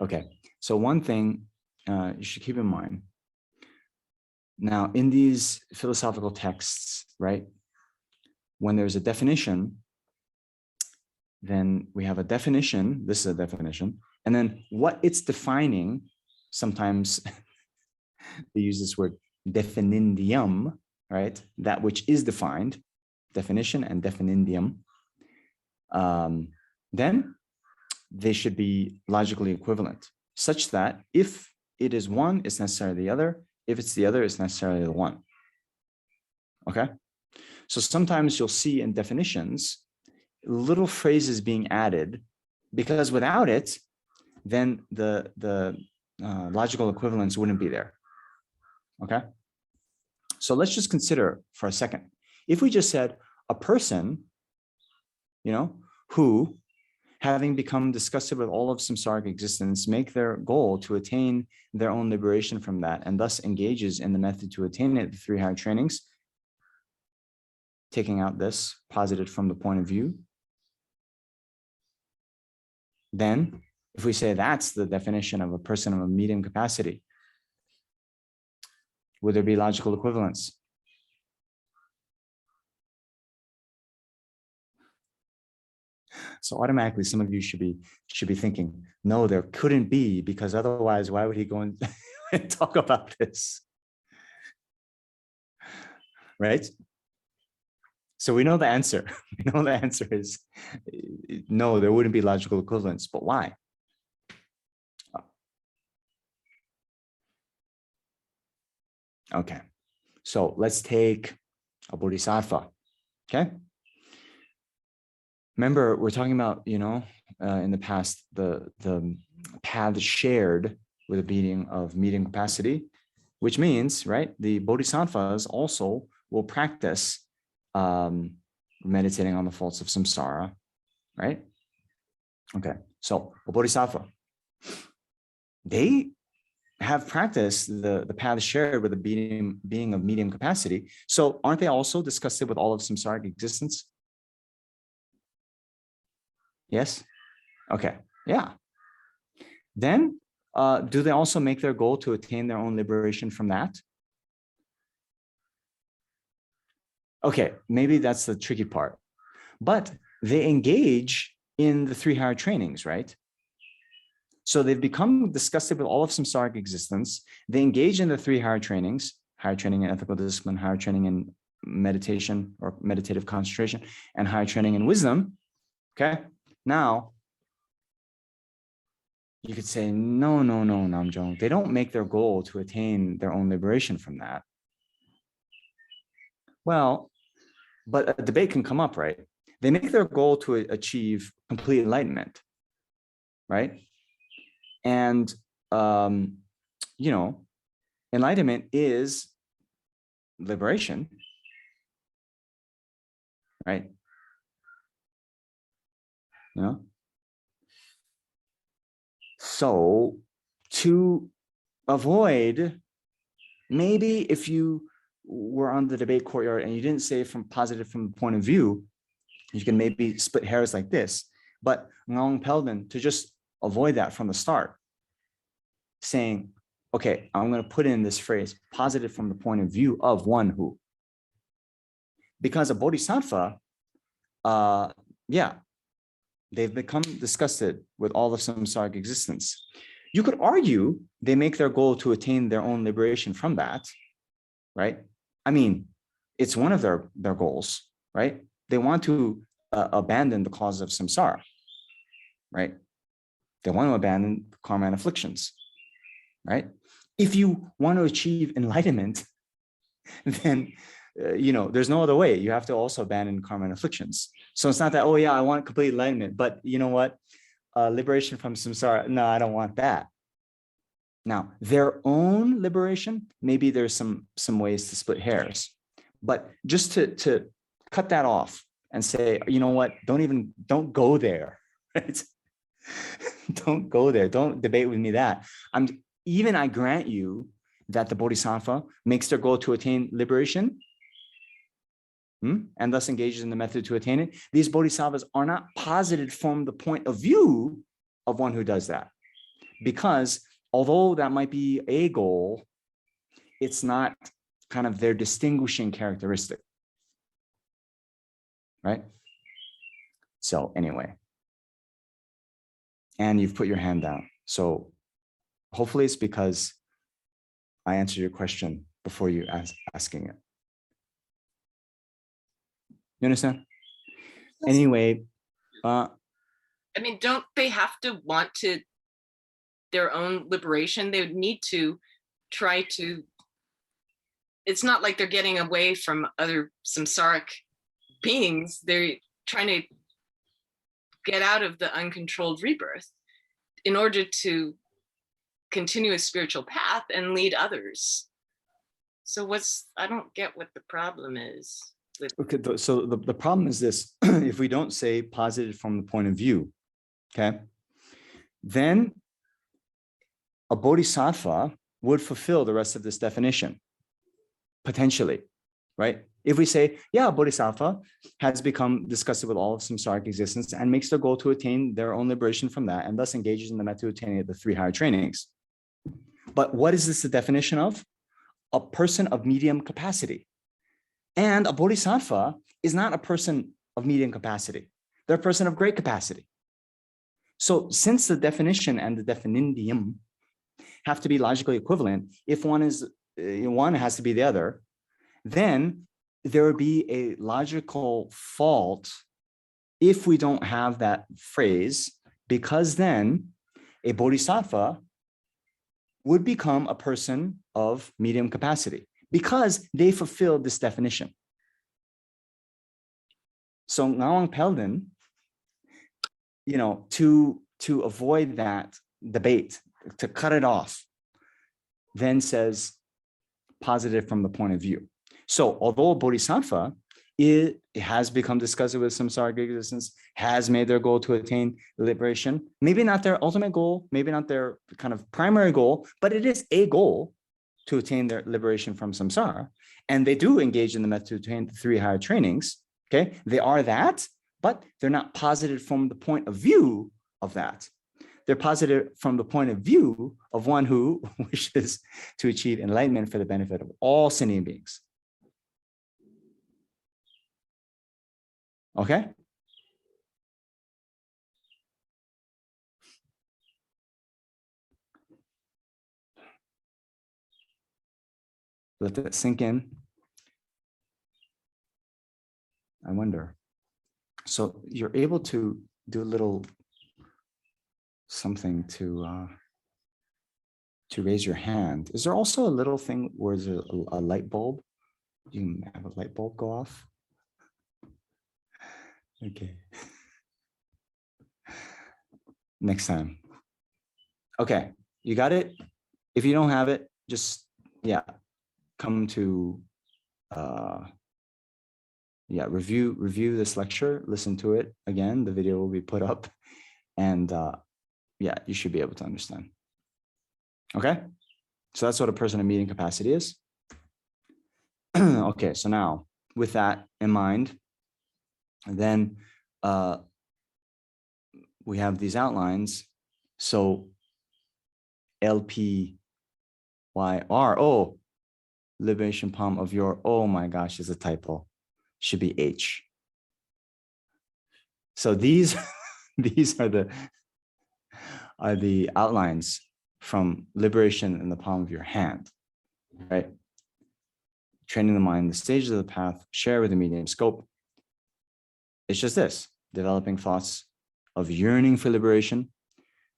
Okay, so one thing you should keep in mind. Now, in these philosophical texts, right, when there's a definition, then we have a definition, this is a definition, and then what it's defining, sometimes they use this word definindium, right, that which is defined, definition and definindium. then they should be logically equivalent, such that if it is one, it's necessarily the other. If it's the other, it's necessarily the one. Okay? So sometimes you'll see in definitions, little phrases being added, because without it, then the logical equivalence wouldn't be there. Okay? So let's just consider for a second. If we just said a person, who, having become disgusted with all of samsaric existence, make their goal to attain their own liberation from that, and thus engages in the method to attain it, the 3 higher trainings, taking out this, posited from the point of view, then if we say that's the definition of a person of a medium capacity, would there be logical equivalence? So automatically, some of you should be thinking, no, there couldn't be, because otherwise, why would he go and talk about this? Right? So we know the answer. We know the answer is no, there wouldn't be logical equivalence. But why? Okay. So let's take a bodhisattva. Okay. Remember, we're talking about, in the past, the path shared with a being of medium capacity, which means, right, the bodhisattvas also will practice meditating on the faults of samsara, right? Okay, so a bodhisattva, they have practiced the path shared with a being of medium capacity. So aren't they also disgusted with all of samsaric existence? Yes? Okay, yeah. Then do they also make their goal to attain their own liberation from that? Okay, maybe that's the tricky part. But they engage in the 3 higher trainings, right? So they've become disgusted with all of samsaric existence. They engage in the 3 higher trainings, higher training in ethical discipline, higher training in meditation or meditative concentration, and higher training in wisdom. Okay, now you could say, no, Namjong, they don't make their goal to attain their own liberation from that. Well, but a debate can come up, right? They make their goal to achieve complete enlightenment, right? And, enlightenment is liberation, right? So to avoid, maybe if you were on the debate courtyard and you didn't say from positive from the point of view, you can maybe split hairs like this. But Ngong Pelden, to just avoid that from the start, saying, okay, I'm going to put in this phrase, positive from the point of view of one who. Because a bodhisattva, they've become disgusted with all of samsaric existence. You could argue they make their goal to attain their own liberation from that, right? I mean, it's one of their goals, right? They want to abandon the cause of samsara, right? They want to abandon karma and afflictions, right? If you want to achieve enlightenment, then there's no other way. You have to also abandon karma and afflictions. So it's not that, oh yeah, I want complete enlightenment, but you know what? Liberation from samsara, no, I don't want that. Now, their own liberation, maybe there's some ways to split hairs, but just to cut that off and say, you know what? Don't go there, right? Don't go there. Don't debate with me that. I grant you that the bodhisattva makes their goal to attain liberation, and thus engages in the method to attain it. These bodhisattvas are not posited from the point of view of one who does that, because although that might be a goal, it's not kind of their distinguishing characteristic, right? So anyway, and you've put your hand down. So hopefully it's because I answered your question before you asking it. You understand? Anyway, I mean, don't they have to want to their own liberation? They would need to try to, it's not like they're getting away from other samsaric beings. They're trying to get out of the uncontrolled rebirth in order to continue a spiritual path and lead others. So I don't get what the problem is. Okay, so the problem is this: if we don't say positive from the point of view, okay, then a bodhisattva would fulfill the rest of this definition, potentially, right? If we say, yeah, a bodhisattva has become disgusted with all of samsaric existence and makes their goal to attain their own liberation from that, and thus engages in the method of attaining the 3 higher trainings. But what is this the definition of? A person of medium capacity. And a bodhisattva is not a person of medium capacity. They're a person of great capacity. So since the definition and the definendium have to be logically equivalent, if one has to be the other, then there would be a logical fault if we don't have that phrase, because then a bodhisattva would become a person of medium capacity because they fulfilled this definition. So Ngawang Pelden, to avoid that debate, to cut it off, then says positive from the point of view. So although a bodhisattva it has become disgusted with samsaric existence, has made their goal to attain liberation, maybe not their ultimate goal, maybe not their kind of primary goal, but it is a goal to attain their liberation from samsara. And they do engage in the method to attain the 3 higher trainings. Okay, they are that, but they're not posited from the point of view of that. They're posited from the point of view of one who wishes to achieve enlightenment for the benefit of all sentient beings. Okay? Let that sink in. I wonder. So you're able to do a little something to raise your hand. Is there also a little thing where there's a light bulb? You can have a light bulb go off. Okay. Next time. Okay, you got it? If you don't have it, just, come to, review this lecture, listen to it again. The video will be put up and you should be able to understand. Okay, so that's what a person of medium capacity is. Okay, so now with that in mind, then we have these outlines. So LPYR, liberation palm of your, oh my gosh, is a typo, should be H. So these are the outlines from liberation in the palm of your hand, right? Training the mind, the stages of the path, share with the medium scope. It's just this: developing thoughts of yearning for liberation,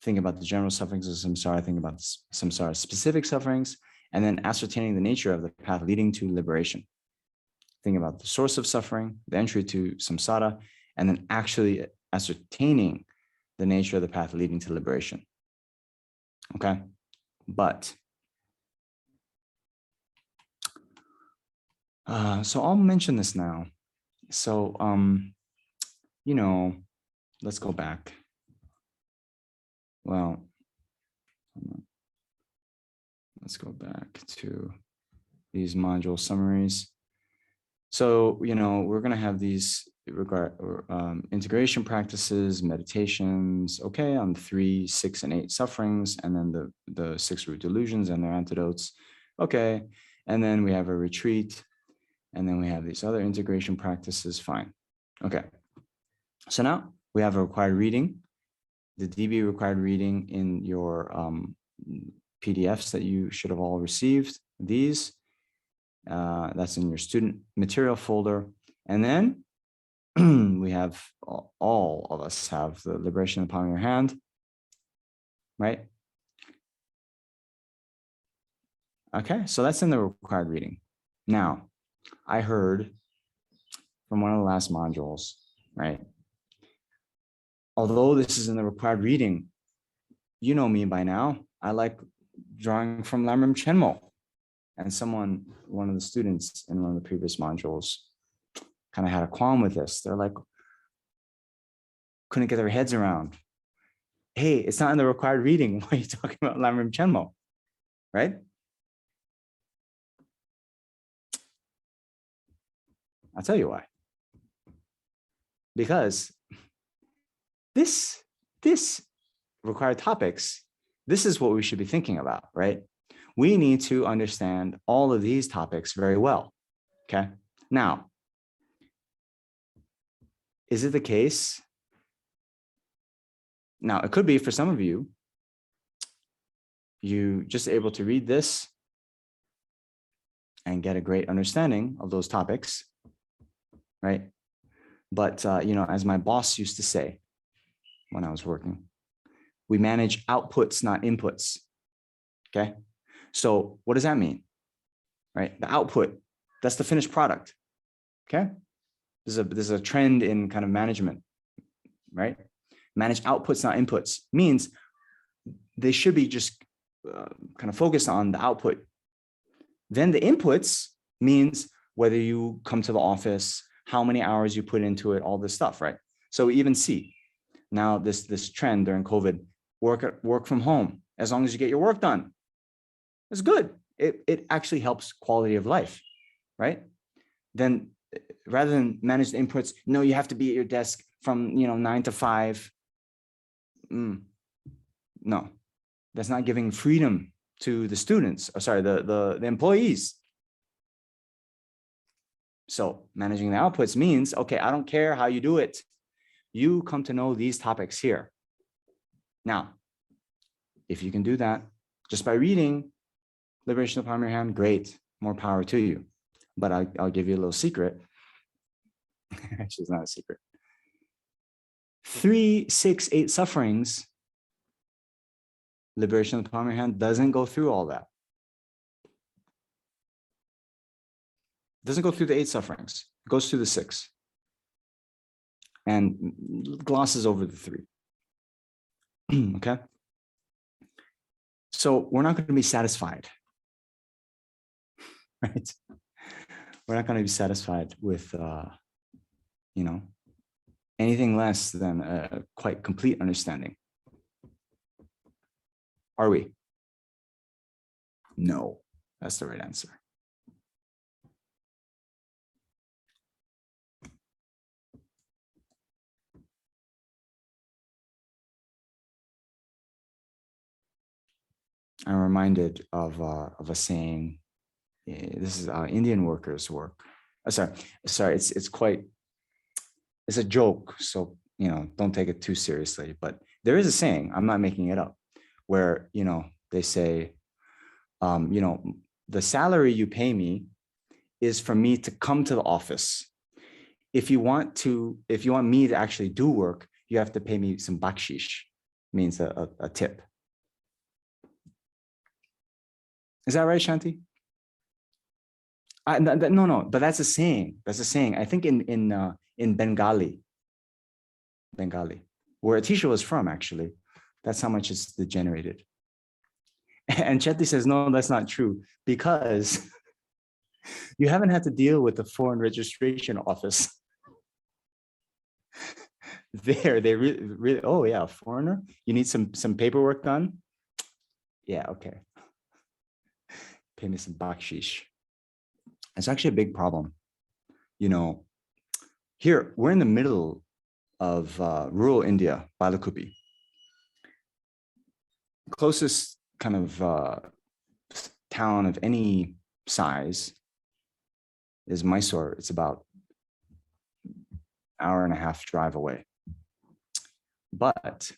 think about the general sufferings of samsara, think about samsara specific sufferings, and then ascertaining the nature of the path leading to liberation. Think about the source of suffering, the entry to samsara, and then actually ascertaining the nature of the path leading to liberation. Okay, but so I'll mention this now. So let's go back. Well, let's go back to these module summaries. So, we're going to have these integration practices, meditations, okay, on 3, 6, and 8 sufferings, and then the 6 root delusions and their antidotes, okay, and then we have a retreat, and then we have these other integration practices, fine, okay. So now we have a required reading, the DB required reading in your PDFs that you should have all received. These, that's in your student material folder. And then we have, all of us have the liberation in the palm of your hand, right? Okay, so that's in the required reading. Now, I heard from one of the last modules, right? Although this is in the required reading, you know me by now, I like drawing from Lamrim Chenmo. And one of the students in one of the previous modules kind of had a qualm with this. They're like, couldn't get their heads around, hey, it's not in the required reading. Why are you talking about Lamrim Chenmo, right? I'll tell you why. Because this required topics, this is what we should be thinking about, right? We need to understand all of these topics very well, okay? Now, is it the case? Now, it could be for some of you, you just able to read this and get a great understanding of those topics, right? But, as my boss used to say when I was working, we manage outputs, not inputs, okay? So what does that mean, right? The output, that's the finished product, okay? This is a trend in kind of management, right? Manage outputs, not inputs, means they should be just kind of focused on the output. Then the inputs means whether you come to the office, how many hours you put into it, all this stuff, right? So we even see now this trend during COVID, work from home, as long as you get your work done. It's good. It actually helps quality of life, right? Then rather than manage the inputs, no, you have to be at your desk from 9 to 5. No, that's not giving freedom to the students, or sorry, the employees. So managing the outputs means, okay, I don't care how you do it. You come to know these topics here. Now, if you can do that just by reading Liberation of the Palm of Your Hand, great, more power to you. But I'll give you a little secret. Actually, it's not a secret. 3, 6, 8 sufferings, Liberation of the Palm of Your Hand doesn't go through all that. Doesn't go through the 8 sufferings. It goes through the 6. And glosses over the 3. Okay? So we're not going to be satisfied. Right? We're not going to be satisfied with, anything less than a quite complete understanding. Are we? No, that's the right answer. I'm reminded of a saying. This is Indian workers' work. Sorry. It's a joke, so don't take it too seriously. But there is a saying. I'm not making it up, where they say, the salary you pay me is for me to come to the office. If you want me to actually do work, you have to pay me some bakshish, means a tip. Is that right, Shanti? No, but that's a saying. That's a saying. I think in Bengali, where Atisha was from, actually. That's how much it's degenerated. And Chetty says, no, that's not true, because you haven't had to deal with the foreign registration office. They really, oh yeah, a foreigner? You need some paperwork done? Yeah, okay. Pay me some bakshish. It's actually a big problem. Here, we're in the middle of rural India, Balakupi. Closest kind of town of any size is Mysore. It's about an hour and a half drive away. But,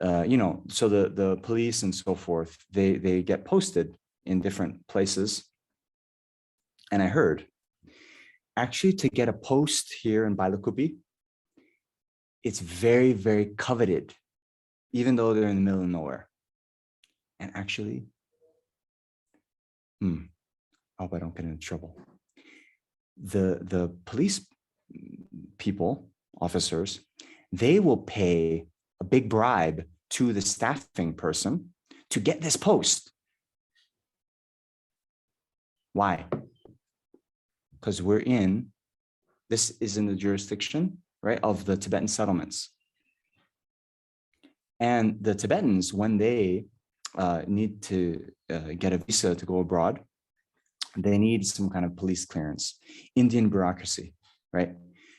so the police and so forth, they get posted in different places. And I heard actually to get a post here in Bailakupi, it's very, very coveted, even though they're in the middle of nowhere. And actually, I hope I don't get into trouble. The police people, officers, they will pay a big bribe to the staffing person to get this post. Why? Because this is in the jurisdiction, right, of the Tibetan settlements. And the Tibetans, when they need to get a visa to go abroad, they need some kind of police clearance. Indian bureaucracy, right?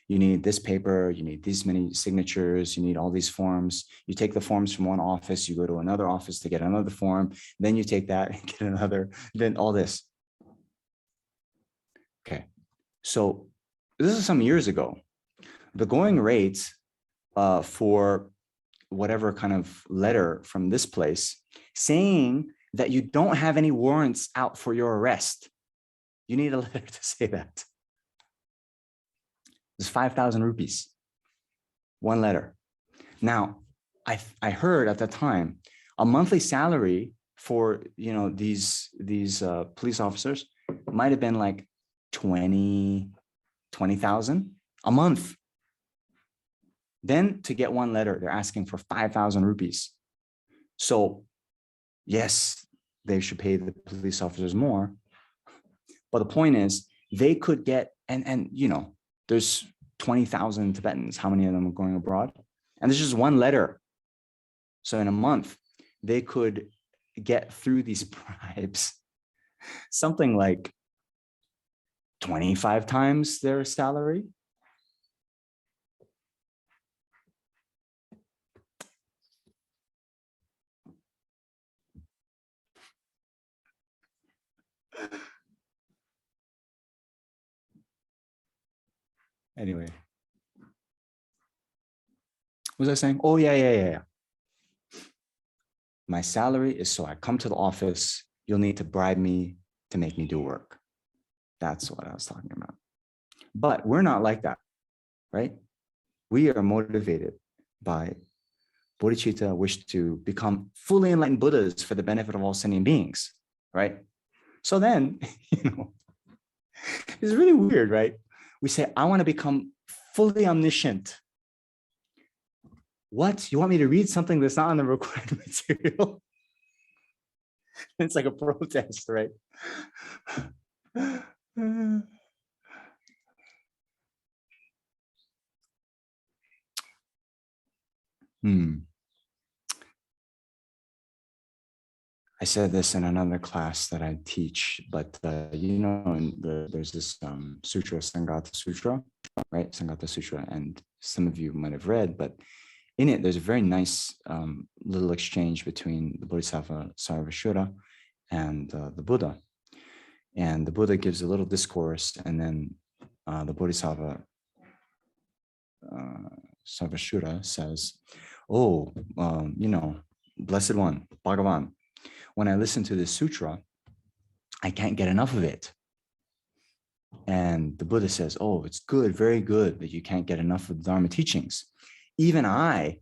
You need this paper, you need these many signatures, you need all these forms. You take the forms from one office, you go to another office to get another form, then you take that and get another, then all this. Okay, so this is some years ago. The going rate for whatever kind of letter from this place saying that you don't have any warrants out for your arrest. You need a letter to say that. It's 5,000 rupees, one letter. Now, I heard at the time a monthly salary for these police officers might have been like 20,000 a month. Then to get one letter, they're asking for 5,000 rupees. So yes, they should pay the police officers more. But the point is, they could get, and there's 20,000 Tibetans. How many of them are going abroad? And there's just one letter. So in a month, they could get through these bribes something like 25 times their salary. Anyway, what was I saying? Oh, yeah. My salary is so I come to the office, you'll need to bribe me to make me do work. That's what I was talking about. But we're not like that, right? We are motivated by bodhicitta, wish to become fully enlightened Buddhas for the benefit of all sentient beings, right? So then, it's really weird, right? We say, I want to become fully omniscient. What? You want me to read something that's not on the required material? It's like a protest, right? I said this in another class that I teach, but there's this sutra, Sangata Sutra, right? Sangata Sutra, and some of you might have read, but in it, there's a very nice little exchange between the Bodhisattva Sarvashuddha and the Buddha. And the Buddha gives a little discourse, and then the Bodhisattva Sarvashuddha says, Blessed One, Bhagavan, when I listen to this sutra, I can't get enough of it. And the Buddha says, oh, it's good, very good that you can't get enough of the Dharma teachings. Even I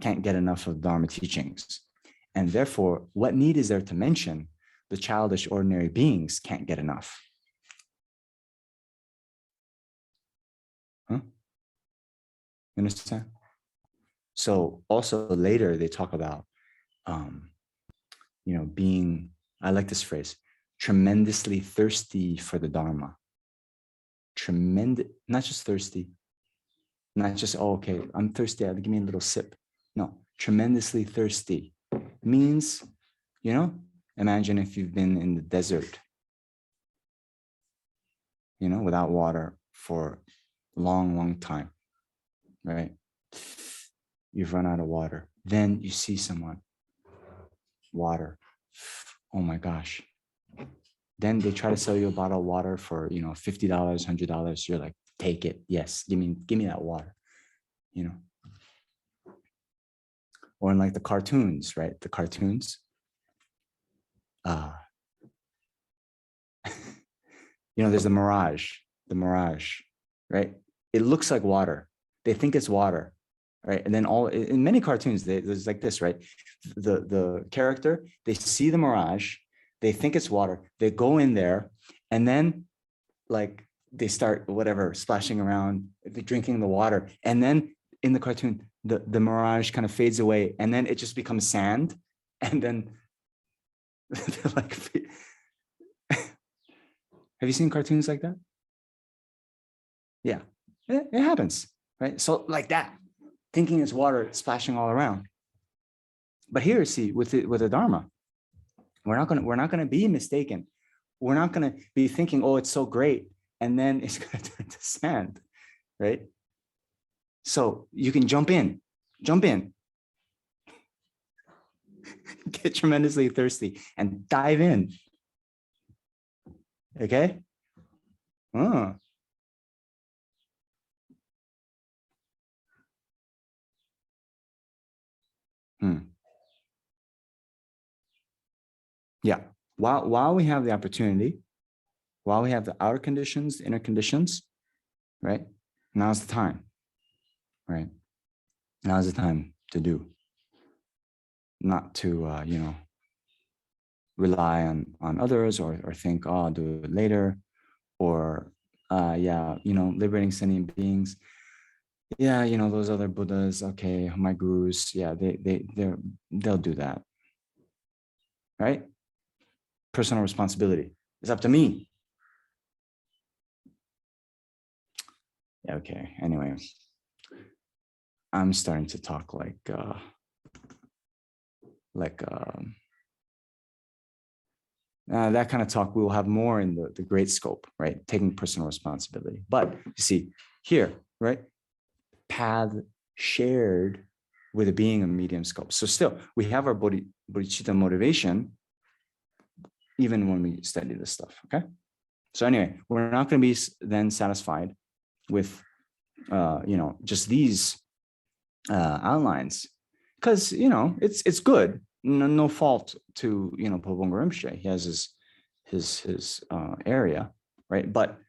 can't get enough of Dharma teachings. And therefore, what need is there to mention the childish ordinary beings can't get enough? Huh? You understand? So also later they talk about, being, I like this phrase, tremendously thirsty for the Dharma. Not just thirsty, not just, I'm thirsty, give me a little sip. No, tremendously thirsty means, imagine if you've been in the desert, without water for a long, long time, right? You've run out of water. Then you see someone, water. Oh my gosh. Then they try to sell you a bottle of water for, $50, $100. You're like, take it. Yes, give me that water, Or in like the cartoons, right? The cartoons. There's the mirage. the mirage, right? It looks like water. They think it's water, right? And then in many cartoons, there's like this, right? The character, they see the mirage, they think it's water, they go in there, and then like they start whatever, splashing around, drinking the water. And then in the cartoon, the mirage kind of fades away, and then it just becomes sand. And then they're like, have you seen cartoons like that? Yeah, it happens, right? So like that, thinking it's water splashing all around. But here, see, with the Dharma, we're not gonna be mistaken. We're not gonna be thinking, oh, it's so great, and then it's gonna turn to sand, right? So you can jump in, get tremendously thirsty, and dive in. Okay. Yeah. While we have the opportunity, while we have the outer conditions, the inner conditions, right? Now's the time, right? Now's the time to do, not to rely on others or think, oh, I'll do it later, or liberating sentient beings. Yeah, those other Buddhas, okay, my gurus, yeah, they'll do that, right? Personal responsibility. It's up to me. Yeah, okay. Anyway, I'm starting to talk like that kind of talk we will have more in the great scope, right? Taking personal responsibility. But you see here, right? Path shared with a being of medium scope. So still, we have our bodhicitta motivation even when we study this stuff, okay? So anyway, we're not going to be then satisfied with, just these outlines, because, it's good. No fault to, Pobonga Rinpoche. He has his area, right? But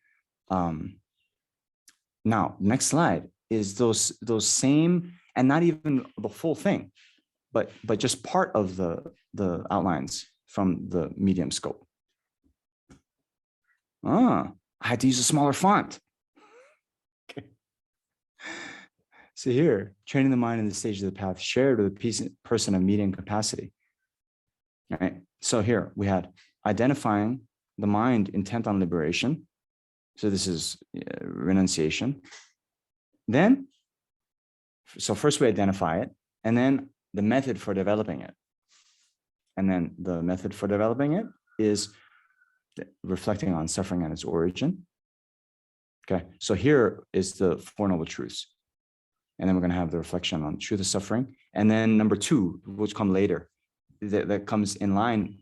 now, next slide is those same, and not even the full thing, but just part of the outlines from the medium scope. I had to use a smaller font. Okay. So here, training the mind in the stage of the path shared with a person of medium capacity. All right. So here we had identifying the mind intent on liberation. So this is renunciation. Then, so first we identify it, and then the method for developing it. And then the method for developing it is reflecting on suffering and its origin. Okay, so here is the Four Noble Truths. And then we're going to have the reflection on truth of suffering. And then number 2, which come later, that comes in line,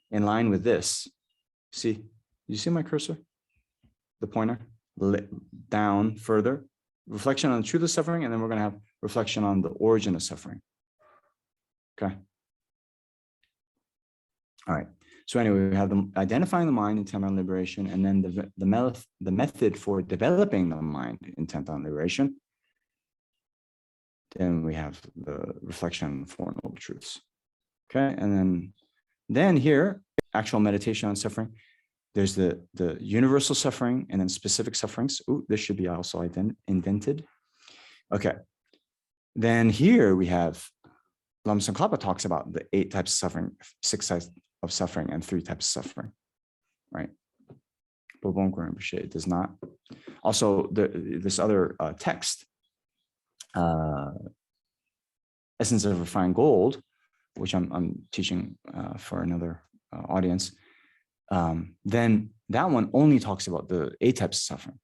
in line with this. See, you see my cursor? The pointer down further. Reflection on the truth of suffering, and then we're going to have reflection on the origin of suffering. Okay. All right. So anyway, we have them identifying the mind, intent on liberation, and then the method for developing the mind, intent on liberation. Then we have the reflection on the Four Noble Truths. Okay, and then here, actual meditation on suffering. There's the universal suffering and then specific sufferings. Ooh, this should be also indented. Okay. Then here we have Lama Tsongkhapa talks about the 8 types of suffering, 6 types of suffering, and 3 types of suffering, right? But Bongkor Rinpoche does not. Also, this other text, Essence of Refined Gold, which I'm teaching for another audience. Then that one only talks about the 8 types of suffering.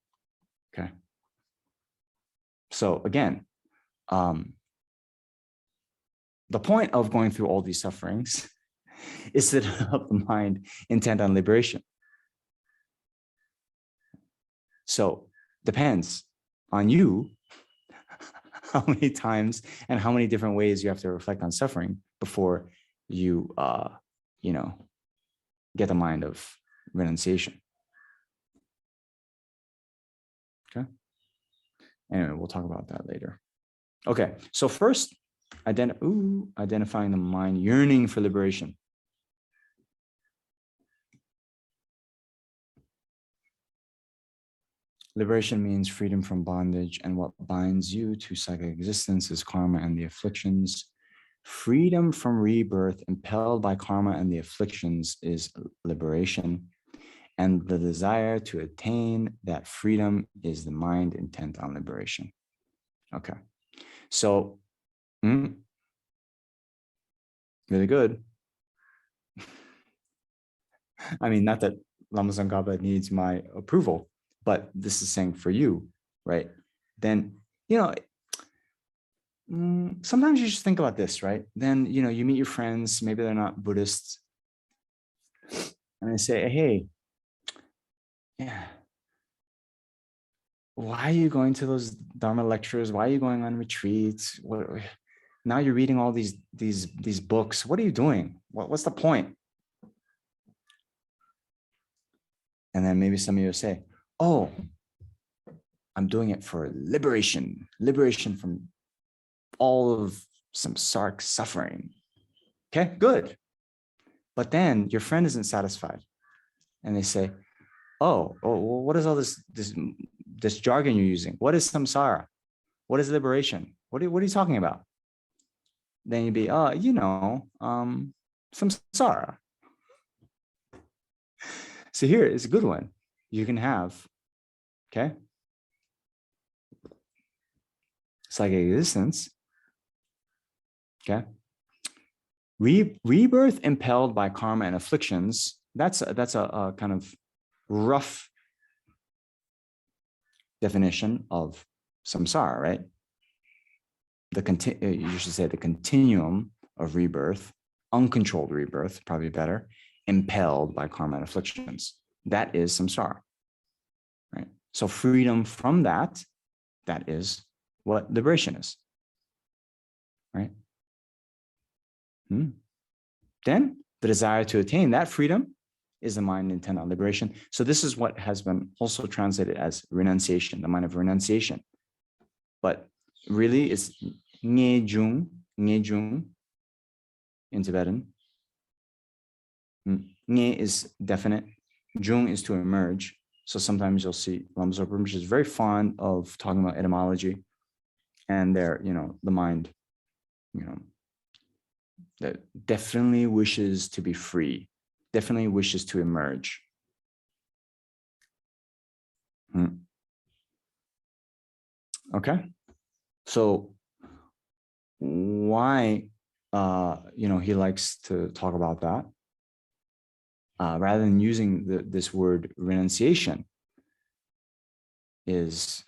Okay. So again, the point of going through all these sufferings is to help the mind intent on liberation. So depends on you how many times and how many different ways you have to reflect on suffering before you, get the mind of renunciation. Okay. Anyway, we'll talk about that later. Okay, so first, identifying the mind yearning for liberation. Liberation means freedom from bondage, and what binds you to psychic existence is karma and the afflictions. Freedom from rebirth impelled by karma and the afflictions is liberation. And the desire to attain that freedom is the mind intent on liberation. Okay, so really good. I mean, not that Lama Tsongkhapa needs my approval, but this is saying for you, right? Then, sometimes you just think about this, right? Then, you meet your friends, maybe they're not Buddhists, and they say, hey, yeah, why are you going to those Dharma lectures? Why are you going on retreats? Now you're reading all these books. What are you doing? What's the point? And then maybe some of you will say, oh, I'm doing it for liberation from all of samsaric suffering. Okay, good. But then your friend isn't satisfied. And they say, well, what is all this jargon you're using? What is samsara? What is liberation? What are you talking about? Then you'd be, samsara. So here is a good one. You can have, okay, psychic existence, okay, rebirth impelled by karma and afflictions. That's a kind of rough definition of samsara, right? You should say the continuum of rebirth, uncontrolled rebirth, probably better, impelled by karma and afflictions. That is samsara, right? So freedom from that is what liberation is, right? Then the desire to attain that freedom is the mind intent on liberation. So this is what has been also translated as renunciation, the mind of renunciation. But really it's nge jung in Tibetan. Nge is definite, jung is to emerge. So sometimes you'll see Lama Zopa Rinpoche is very fond of talking about etymology, and there, the mind, that definitely wishes to be free, definitely wishes to emerge. Okay, so why he likes to talk about that rather than using this word renunciation is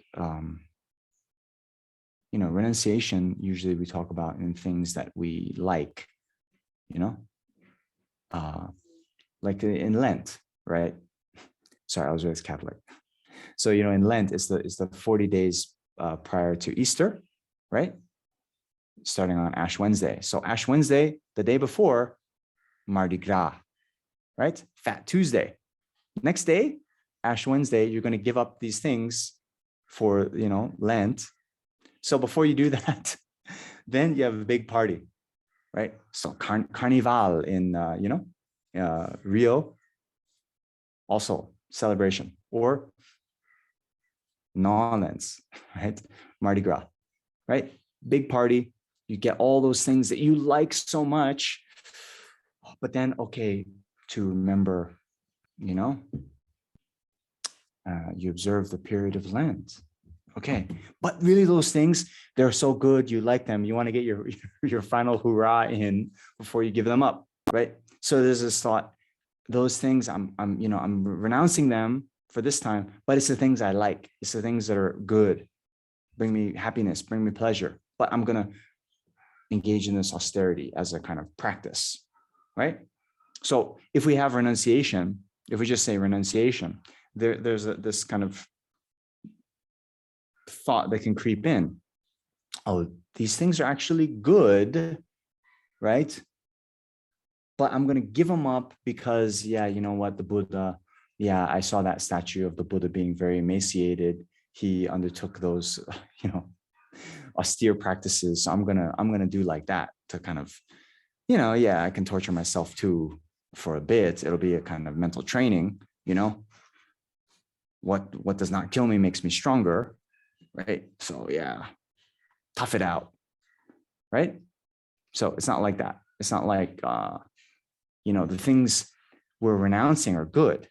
renunciation usually we talk about in things that we like, like in Lent, right? Sorry, I was raised Catholic. So, in Lent, it's the 40 days prior to Easter, right? Starting on Ash Wednesday. So Ash Wednesday, the day before, Mardi Gras, right? Fat Tuesday. Next day, Ash Wednesday, you're going to give up these things for, Lent. So before you do that, then you have a big party, right? So Carnival in, Rio, also celebration, or non-Lents, right? Mardi Gras, right? Big party. You get all those things that you like so much, but then, okay, to remember, you observe the period of Lent. Okay, but really those things, they're so good, you like them, you want to get your final hurrah in before you give them up, right? So there's this thought, those things, I'm renouncing them for this time, but it's the things I like. It's the things that are good, bring me happiness, bring me pleasure, but I'm going to engage in this austerity as a kind of practice, right? So if we have renunciation, if we just say renunciation, there's this kind of thought that can creep in. Oh, these things are actually good, right? But I'm going to give them up because, yeah, you know what, the Buddha, yeah, I saw that statue of the Buddha being very emaciated. he undertook those, austere practices. So I'm gonna do like that to kind of, yeah, I can torture myself too for a bit. It'll be a kind of mental training, what does not kill me makes me stronger, right? So yeah, tough it out, right? So it's not like that. It's not like, the things we're renouncing are good,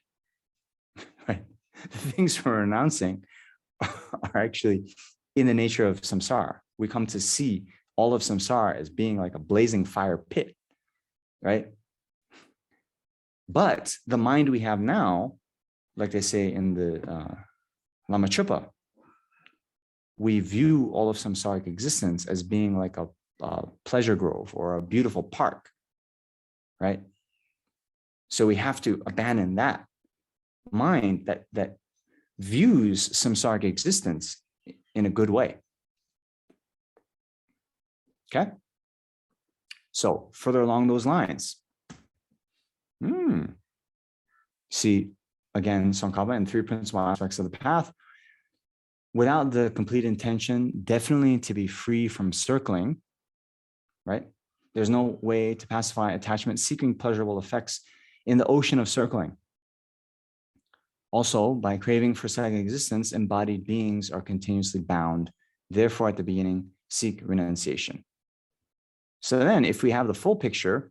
right? The things we're renouncing are actually in the nature of samsara. We come to see all of samsara as being like a blazing fire pit, right? But the mind we have now, like they say in the Lama Chupa, we view all of samsaric existence as being like a pleasure grove or a beautiful park, right? So we have to abandon that mind that views samsaric existence in a good way. Okay? So further along those lines, see, again, Tsongkhapa and three principal aspects of the path. Without the complete intention, definitely to be free from circling, right? There's no way to pacify attachment, seeking pleasurable effects in the ocean of circling. Also, by craving for second existence, embodied beings are continuously bound. Therefore, at the beginning, seek renunciation. So then, if we have the full picture,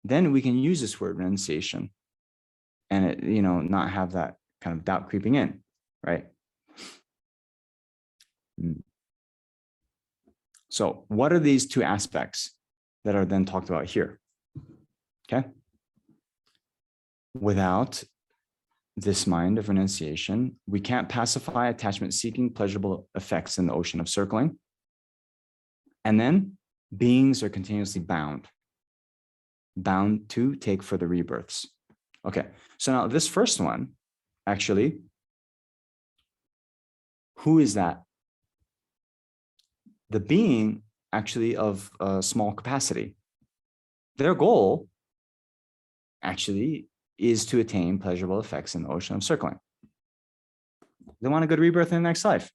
then we can use this word renunciation and it, not have that kind of doubt creeping in, right? So what are these two aspects that are then talked about here? Okay. Without this mind of renunciation, we can't pacify attachment, seeking pleasurable effects in the ocean of circling. And then beings are continuously bound to take further rebirths. Okay, so now this first one, actually, who is that? The being actually of a small capacity. Their goal actually is to attain pleasurable effects in the ocean of circling. They want a good rebirth in the next life.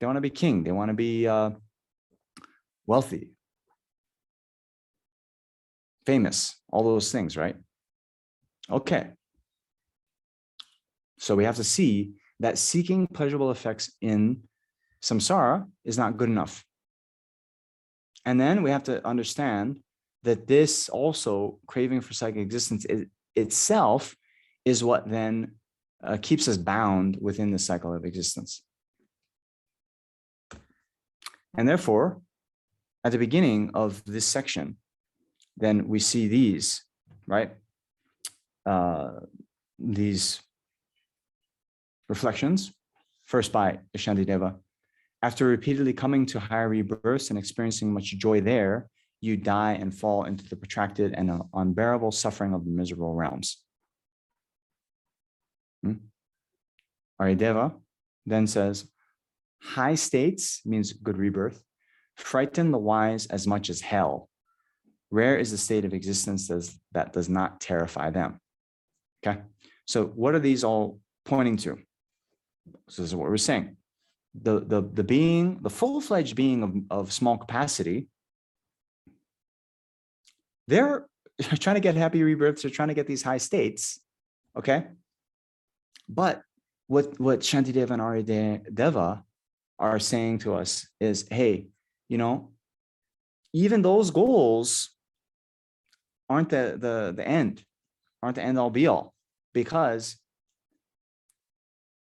They want to be king. They want to be wealthy, famous, all those things, right? Okay. So we have to see that seeking pleasurable effects in samsara is not good enough. And then we have to understand that this also craving for psychic existence itself is what then keeps us bound within the cycle of existence. And therefore, at the beginning of this section, then we see these, right? These reflections, first by Shantideva. After repeatedly coming to higher rebirths and experiencing much joy there, you die and fall into the protracted and unbearable suffering of the miserable realms. Aryadeva then says, high states means good rebirth, frighten the wise as much as hell. Rare is the state of existence that does not terrify them. Okay, so what are these all pointing to? So this is what we're saying. The being, the full-fledged being of small capacity, they're trying to get happy rebirths, they're trying to get these high states, okay? But what Shantideva and Aryadeva are saying to us is, hey, even those goals aren't the end, aren't the end all be all, because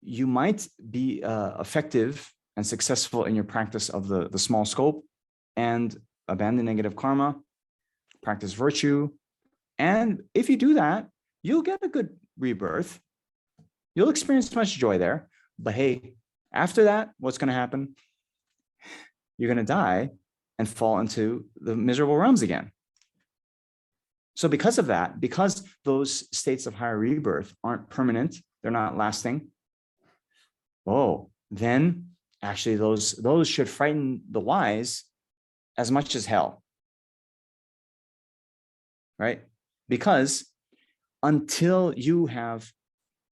you might be effective and successful in your practice of the small scope and abandon negative karma, practice virtue. And if you do that, you'll get a good rebirth. You'll experience much joy there. But hey, after that, what's going to happen? You're going to die and fall into the miserable realms again. So because of that, because those states of higher rebirth aren't permanent, they're not lasting, then actually those should frighten the wise as much as hell, right? Because until you have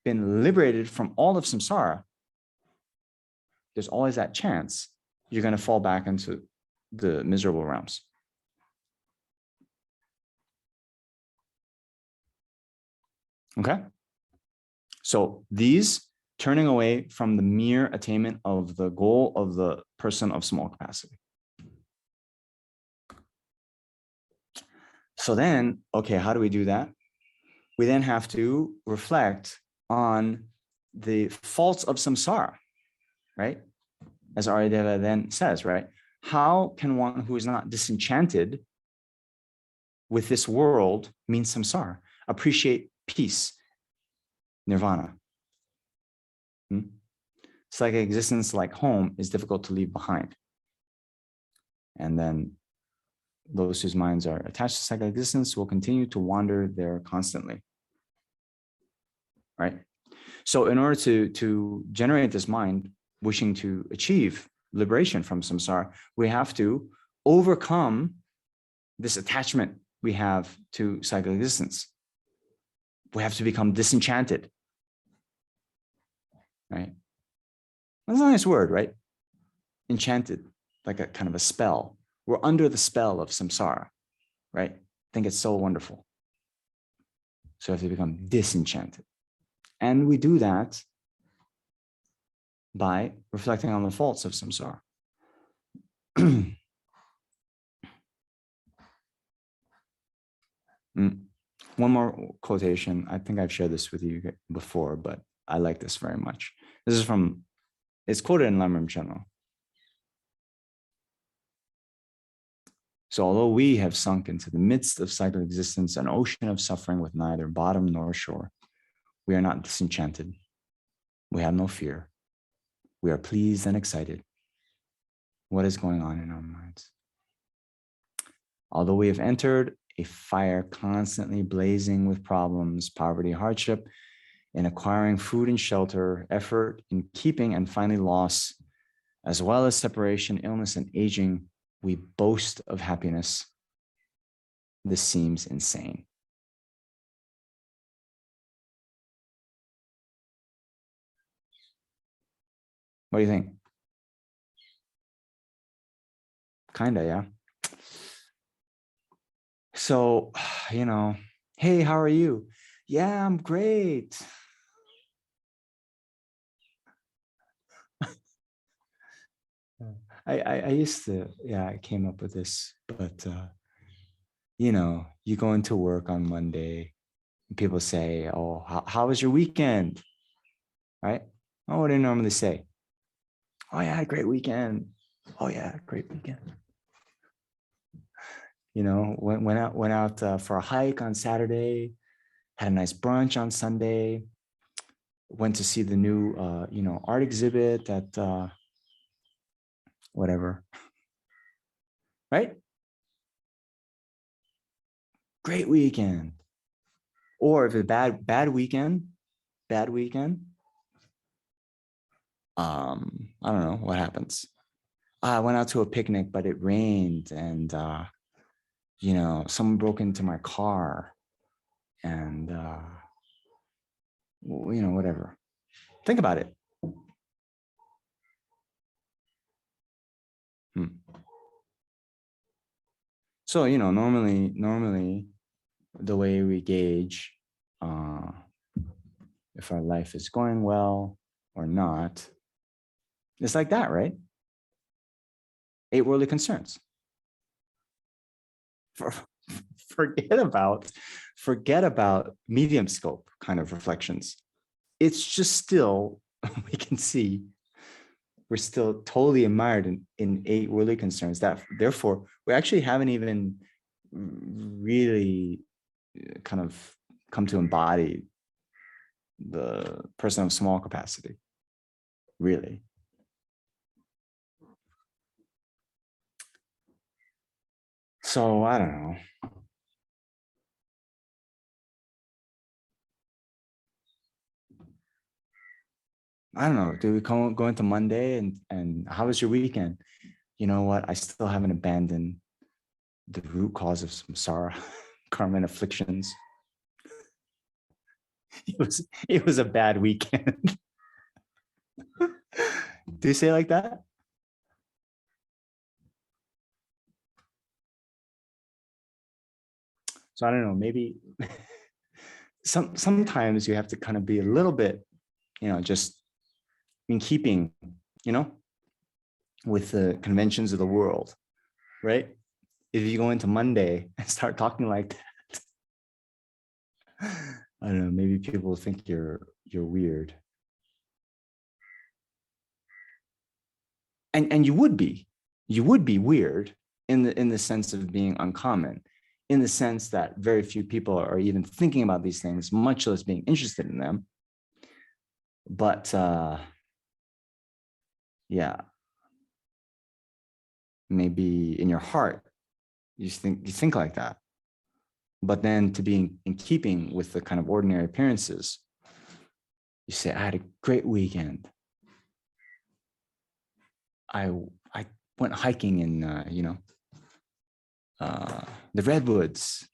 been liberated from all of samsara, there's always that chance you're going to fall back into the miserable realms. Okay? So these, turning away from the mere attainment of the goal of the person of small capacity. So then, okay, how do we do that? We then have to reflect on the faults of samsara, right? As Aryadeva then says, right? How can one who is not disenchanted with this world, means samsara, appreciate peace, nirvana? Psychic existence like home is difficult to leave behind. And then those whose minds are attached to psychic existence will continue to wander there constantly, right? So in order to generate this mind wishing to achieve liberation from samsara, we have to overcome this attachment we have to psychic existence. We have to become disenchanted, right? That's a nice word, right? Enchanted, like a kind of a spell. We're under the spell of samsara, right? I think it's so wonderful. So we have to become disenchanted. And we do that by reflecting on the faults of samsara. One more quotation. I think I've shared this with you before, but I like this very much. This is from, it's quoted in Lamrim General. So although we have sunk into the midst of cyclic existence, an ocean of suffering with neither bottom nor shore, we are not disenchanted. We have no fear. We are pleased and excited. What is going on in our minds? Although we have entered a fire constantly blazing with problems, poverty, hardship, in acquiring food and shelter, effort in keeping, and finally loss, as well as separation, illness, and aging, we boast of happiness. This seems insane. What do you think? Kinda, yeah. So, you know, hey, how are you? Yeah, I'm great. I used to, yeah, I came up with this, but you know, you go into work on Monday, and people say, oh, how was your weekend? Right? Oh, what do you normally say? Oh yeah, great weekend. Oh yeah, great weekend. You know, went out for a hike on Saturday, had a nice brunch on Sunday, went to see the new you know, art exhibit at whatever. Right? Great weekend. Or if it's bad weekend, I don't know what happens. I went out to a picnic, but it rained, and you know, someone broke into my car, and you know, whatever. Think about it. So, you know, normally the way we gauge if our life is going well or not, it's like that, right? 8 worldly concerns. Forget about medium scope kind of reflections. It's just still, we can see we're still totally mired in 8 worldly concerns, that therefore we actually haven't even really kind of come to embody the person of small capacity, really. So I don't know. Do we go into Monday and how was your weekend? You know what? I still haven't abandoned the root cause of samsara, karma and afflictions. It was a bad weekend. Do you say it like that? So I don't know, maybe sometimes you have to kind of be a little bit, just in keeping, with the conventions of the world, right? If you go into Monday and start talking like that, I don't know, maybe people will think you're weird. And you would be weird in the sense of being uncommon, in the sense that very few people are even thinking about these things, much less being interested in them. But yeah, maybe in your heart, you think like that. But then to be in keeping with the kind of ordinary appearances, you say, I had a great weekend. I went hiking in, the redwoods.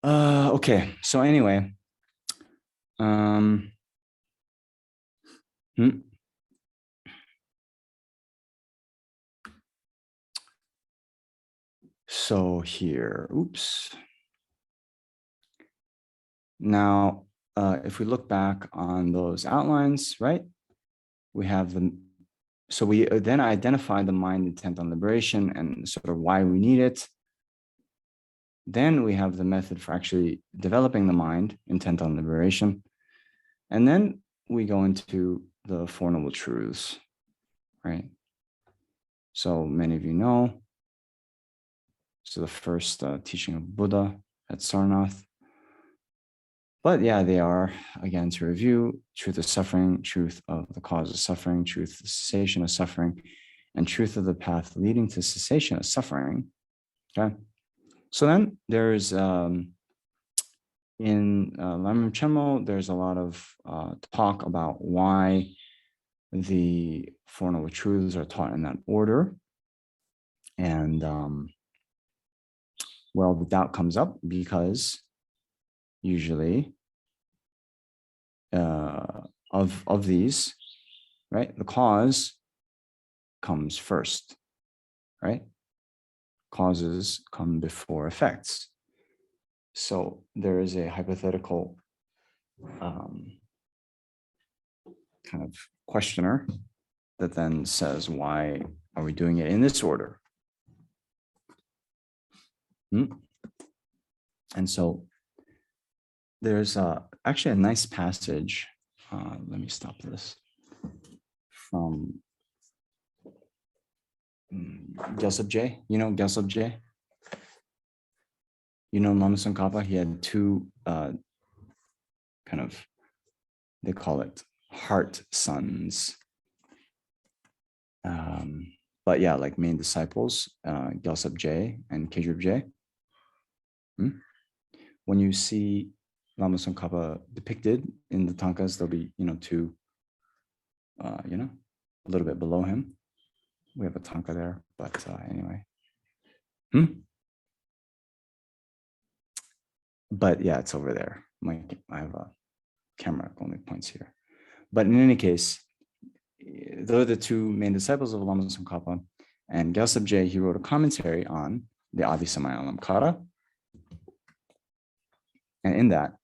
Okay, so anyway, so here, oops. Now, if we look back on those outlines, right, we have so we then identify the mind intent on liberation and sort of why we need it. Then we have the method for actually developing the mind intent on liberation. And then we go into the Four Noble Truths, right? So many of you know, so the first teaching of Buddha at Sarnath. But yeah, they are, again, to review, truth of suffering, truth of the cause of suffering, truth of cessation of suffering, and truth of the path leading to cessation of suffering. Okay. So then there's, in Lamrim Chenmo, there's a lot of talk about why the Four Noble Truths are taught in that order. And well, the doubt comes up because usually of these, right, the cause comes first, right? Causes come before effects. So there is a hypothetical kind of questioner that then says, why are we doing it in this order? And so there's actually a nice passage. Let me stop this. From Gyaltsab Je. You know Gyaltsab Je? You know Lama Tsongkhapa? He had two kind of, they call it heart sons. But yeah, like main disciples, Gyaltsab Je and Kejrib Je. When you see Lama Tsongkhapa depicted in the Tankas, there'll be, two, a little bit below him. We have a Tanka there, but anyway. But yeah, it's over there. I have a camera only points here. But in any case, those are the two main disciples of Lama Tsongkhapa. And Gyaltsab Je, he wrote a commentary on the Avisamaya Alamkara. And in that,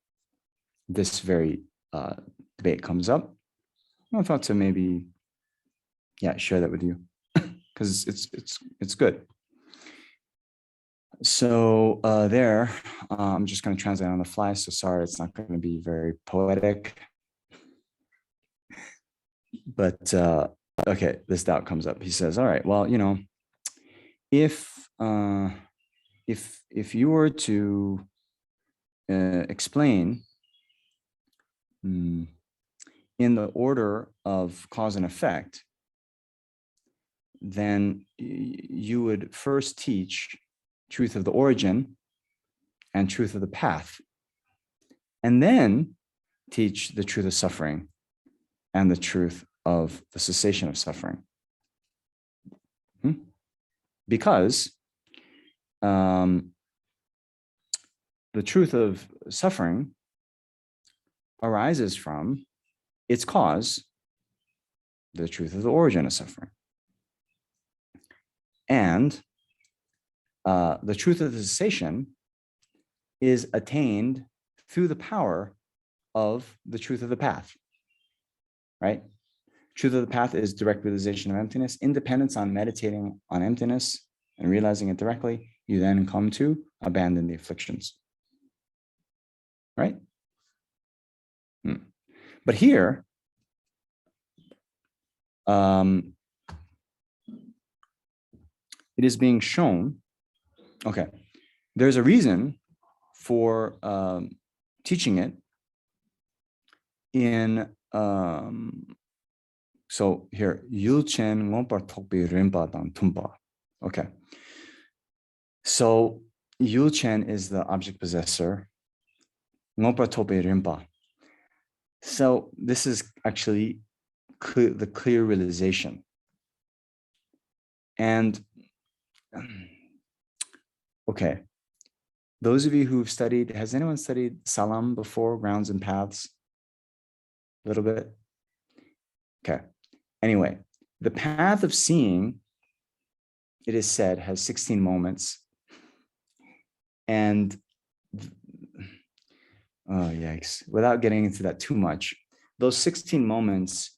this very debate comes up. I thought to maybe, share that with you because it's good. So there, I'm just going to translate on the fly. So sorry, it's not going to be very poetic. But okay, this doubt comes up. He says, "All right, well, if you were to explain in the order of cause and effect, then you would first teach truth of the origin and truth of the path, and then teach the truth of suffering and the truth of the cessation of suffering. Because the truth of suffering arises from its cause, the truth of the origin of suffering. And the truth of the cessation is attained through the power of the truth of the path, right? Truth of the path is direct realization of emptiness. Independence on meditating on emptiness and realizing it directly, you then come to abandon the afflictions, right? But here, it is being shown, okay, there's a reason for teaching it in, so here, Yulchen Ngompa Tokbi Rinpa Dan Tumpa. Okay. So Yulchen is the object possessor. Ngompa Tokbi Rinpa. So this is actually the clear realization. And okay, those of you who've studied, has anyone studied Salam before, grounds and paths? A little bit? Okay. Anyway, the path of seeing, it is said, has 16 moments. And, oh, yikes. Without getting into that too much, those 16 moments,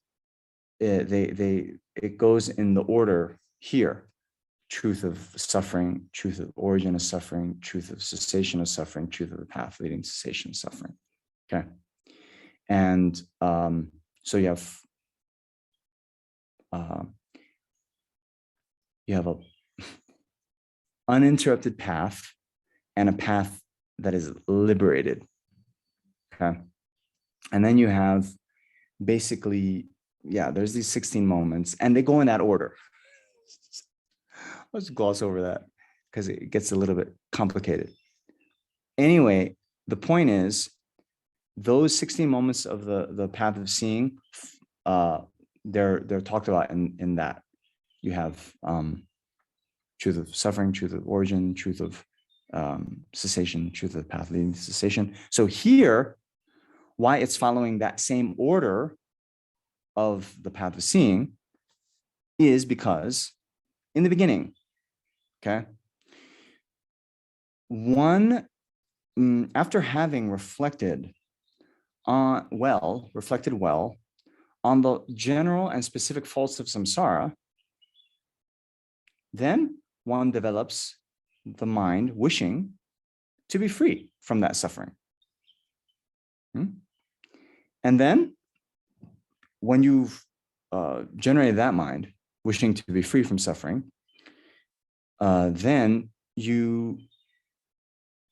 it goes in the order here. Truth of suffering, truth of origin of suffering, truth of cessation of suffering, truth of the path leading to cessation of suffering. Okay. And so you have a uninterrupted path and a path that is liberated. Okay. And then you have basically, yeah, there's these 16 moments and they go in that order. Let's gloss over that because it gets a little bit complicated. Anyway, the point is those 16 moments of the path of seeing, they're talked about in that. You have truth of suffering, truth of origin, truth of cessation, truth of the path leading to cessation. So here, why it's following that same order of the path of seeing is because in the beginning, okay, one, after having reflected well on the general and specific faults of samsara, then one develops the mind wishing to be free from that suffering. And then when you've generated that mind wishing to be free from suffering, then you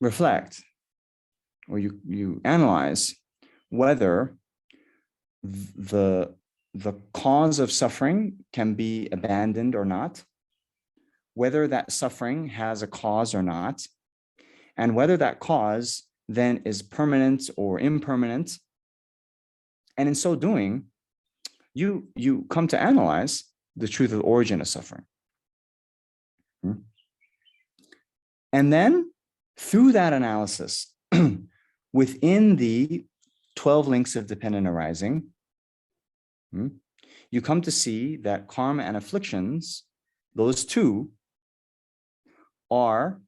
reflect or you analyze whether the cause of suffering can be abandoned or not, whether that suffering has a cause or not, and whether that cause then is permanent or impermanent. And in so doing, you come to analyze the truth of the origin of suffering. And then through that analysis, within the 12 links of dependent arising, you come to see that karma and afflictions, those two, are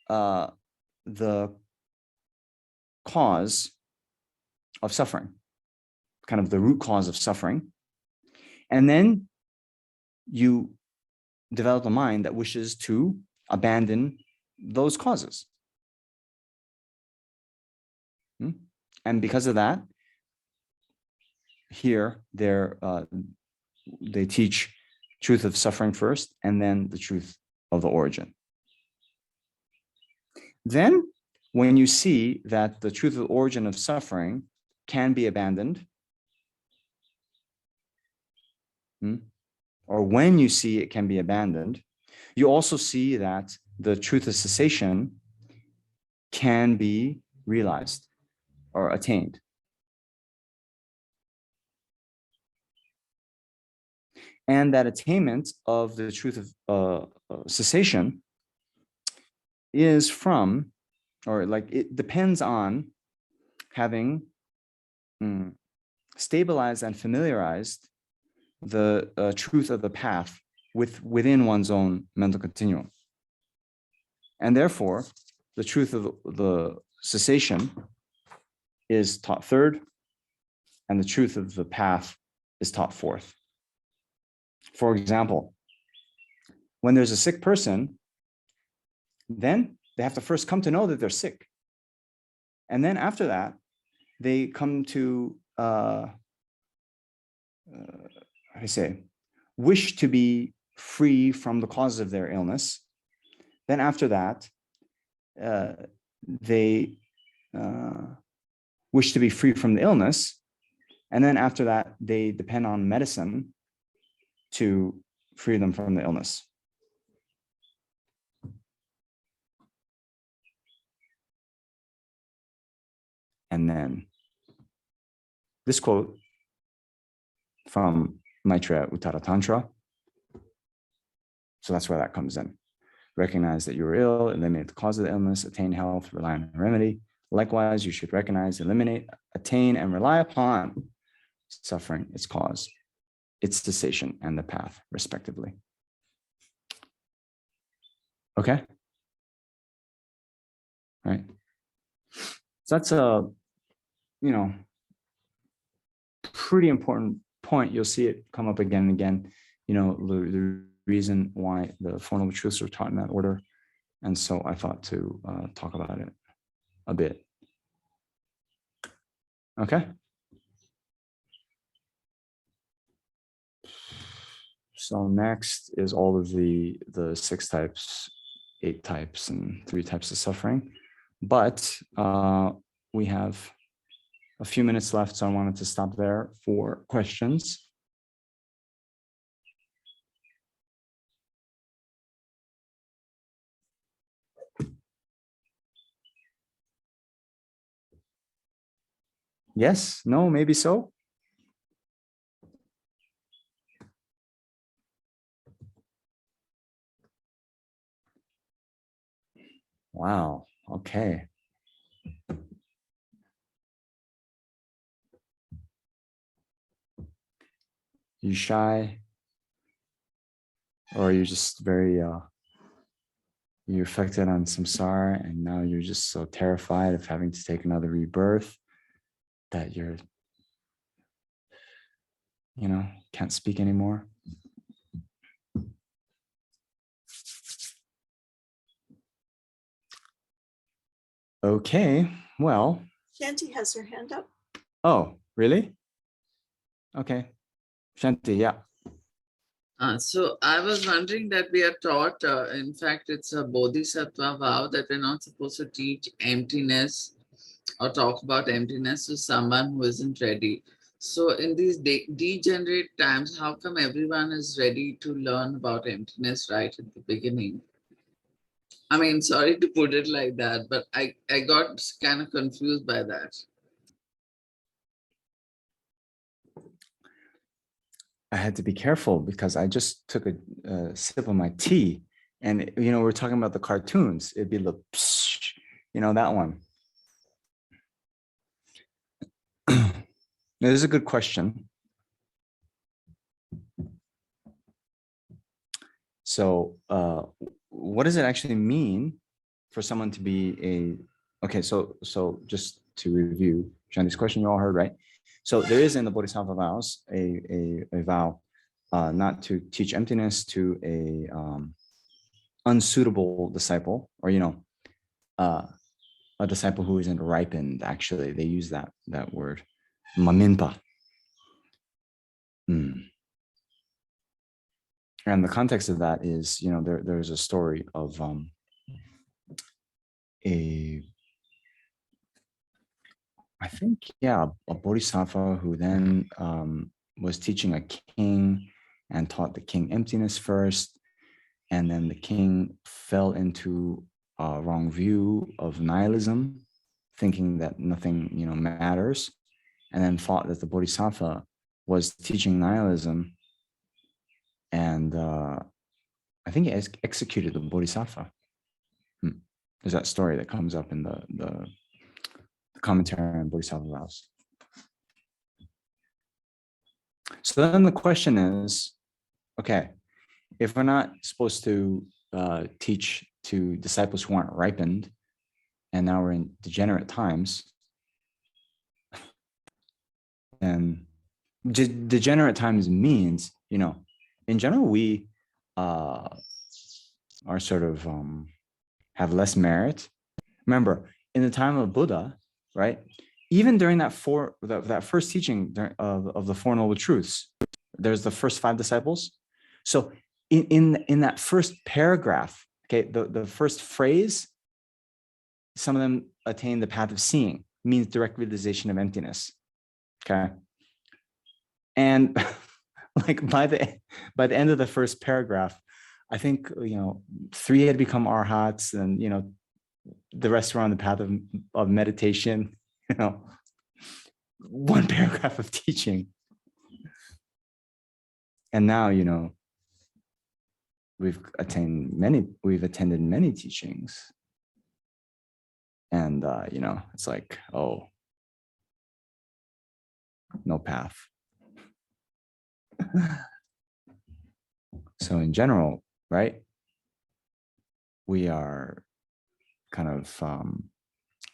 the cause of suffering, kind of the root cause of suffering. And then you develop a mind that wishes to abandon those causes. And because of that, here they teach truth of suffering first, and then the truth of the origin. Then, when you see that the truth of the origin of suffering can be abandoned, or when you see it can be abandoned, you also see that the truth of cessation can be realized or attained. And that attainment of the truth of cessation is from, or like it depends on having stabilized and familiarized the truth of the path within one's own mental continuum. And therefore, the truth of the cessation is taught third, and the truth of the path is taught fourth. For example, when there's a sick person, then they have to first come to know that they're sick. And then after that, they come to, how do you say, wish to be free from the causes of their illness. Then after that, they wish to be free from the illness. And then after that, they depend on medicine to free them from the illness. And then this quote from Maitreya Uttara Tantra. So that's where that comes in. Recognize that you are ill, eliminate the cause of the illness, attain health, rely on a remedy. Likewise, you should recognize, eliminate, attain, and rely upon suffering, its cause, its cessation, and the path, respectively. Okay? All right. So that's a, pretty important point. You'll see it come up again and again. The reason why the Four Noble Truths are taught in that order. And so I thought to talk about it a bit. Okay. So next is all of the 6 types, 8 types, and 3 types of suffering. But we have a few minutes left, so I wanted to stop there for questions. Yes, no, maybe so. Wow, okay. You shy? Or are you just very, you reflected on samsara and now you're just so terrified of having to take another rebirth that you're, can't speak anymore? Okay, well. Shanti has her hand up. Oh, really? Okay. Shanti, yeah. So I was wondering that we are taught, in fact, it's a bodhisattva vow that we're not supposed to teach emptiness or talk about emptiness to someone who isn't ready. So in these degenerate times, how come everyone is ready to learn about emptiness right at the beginning? I mean, sorry to put it like that, but I got kind of confused by that. I had to be careful because I just took a sip of my tea, and we're talking about the cartoons. It'd be the psh, that one. This is a good question. So, what does it actually mean for someone to be okay? So just to review, Shanti's question, you all heard, right? So there is in the Bodhisattva vows a vow not to teach emptiness to a unsuitable disciple, or a disciple who isn't ripened. Actually, they use that word, maminpa. And the context of that is, there's a story of a bodhisattva who then was teaching a king and taught the king emptiness first. And then the king fell into a wrong view of nihilism, thinking that nothing, matters. And then thought that the bodhisattva was teaching nihilism. And I think he executed the bodhisattva. There's that story that comes up in the commentary on Bodhisattva vows. So then the question is, okay, if we're not supposed to teach to disciples who aren't ripened, and now we're in degenerate times, and degenerate times means, in general, we are sort of have less merit. Remember, in the time of Buddha, right? Even during that first teaching of the Four Noble Truths, there's the first 5 disciples. So in that first paragraph, okay, the first phrase, some of them attain the path of seeing, means direct realization of emptiness. Okay. And like by the end of the first paragraph, I think 3 had become arhats, and the rest were on the path of meditation. 1 paragraph of teaching, and now we've attended many teachings, and it's like, oh, no path. So in general, right, we are kind of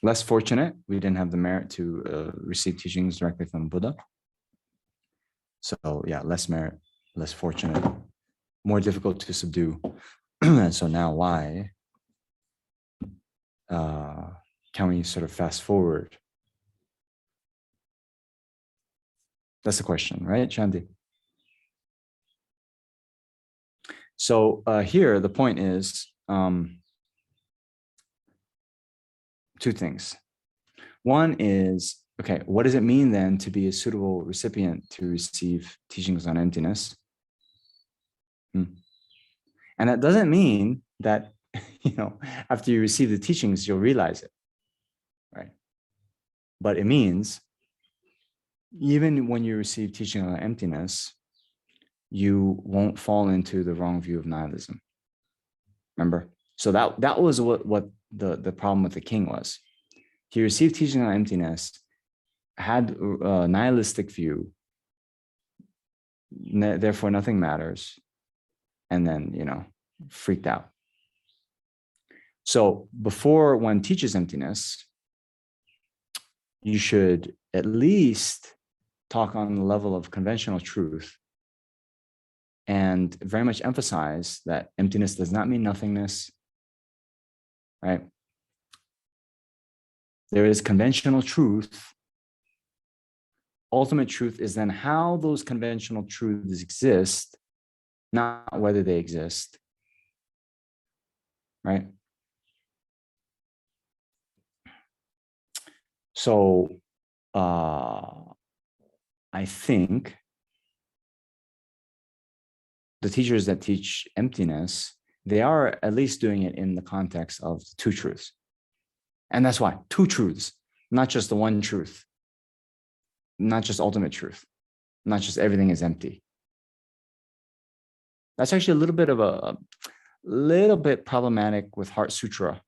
less fortunate. We didn't have the merit to receive teachings directly from Buddha. So yeah, less merit, less fortunate, more difficult to subdue. And so now why can we sort of fast forward? That's the question, right, Shanti? So here, the point is 2 things. One is, okay, what does it mean then to be a suitable recipient to receive teachings on emptiness? And that doesn't mean that, after you receive the teachings, you'll realize it, right? But it means even when you receive teaching on emptiness, you won't fall into the wrong view of nihilism. Remember? So that was what the problem with the king was. He received teaching on emptiness, had a nihilistic view, therefore nothing matters, and then, freaked out. So before one teaches emptiness, you should at least talk on the level of conventional truth and very much emphasize that emptiness does not mean nothingness, right? There is conventional truth. Ultimate truth is then how those conventional truths exist, not whether they exist, right? So I think the teachers that teach emptiness, they are at least doing it in the context of 2 truths. And that's why 2 truths, not just the one truth, not just ultimate truth, not just everything is empty. That's actually a little bit problematic with Heart Sutra.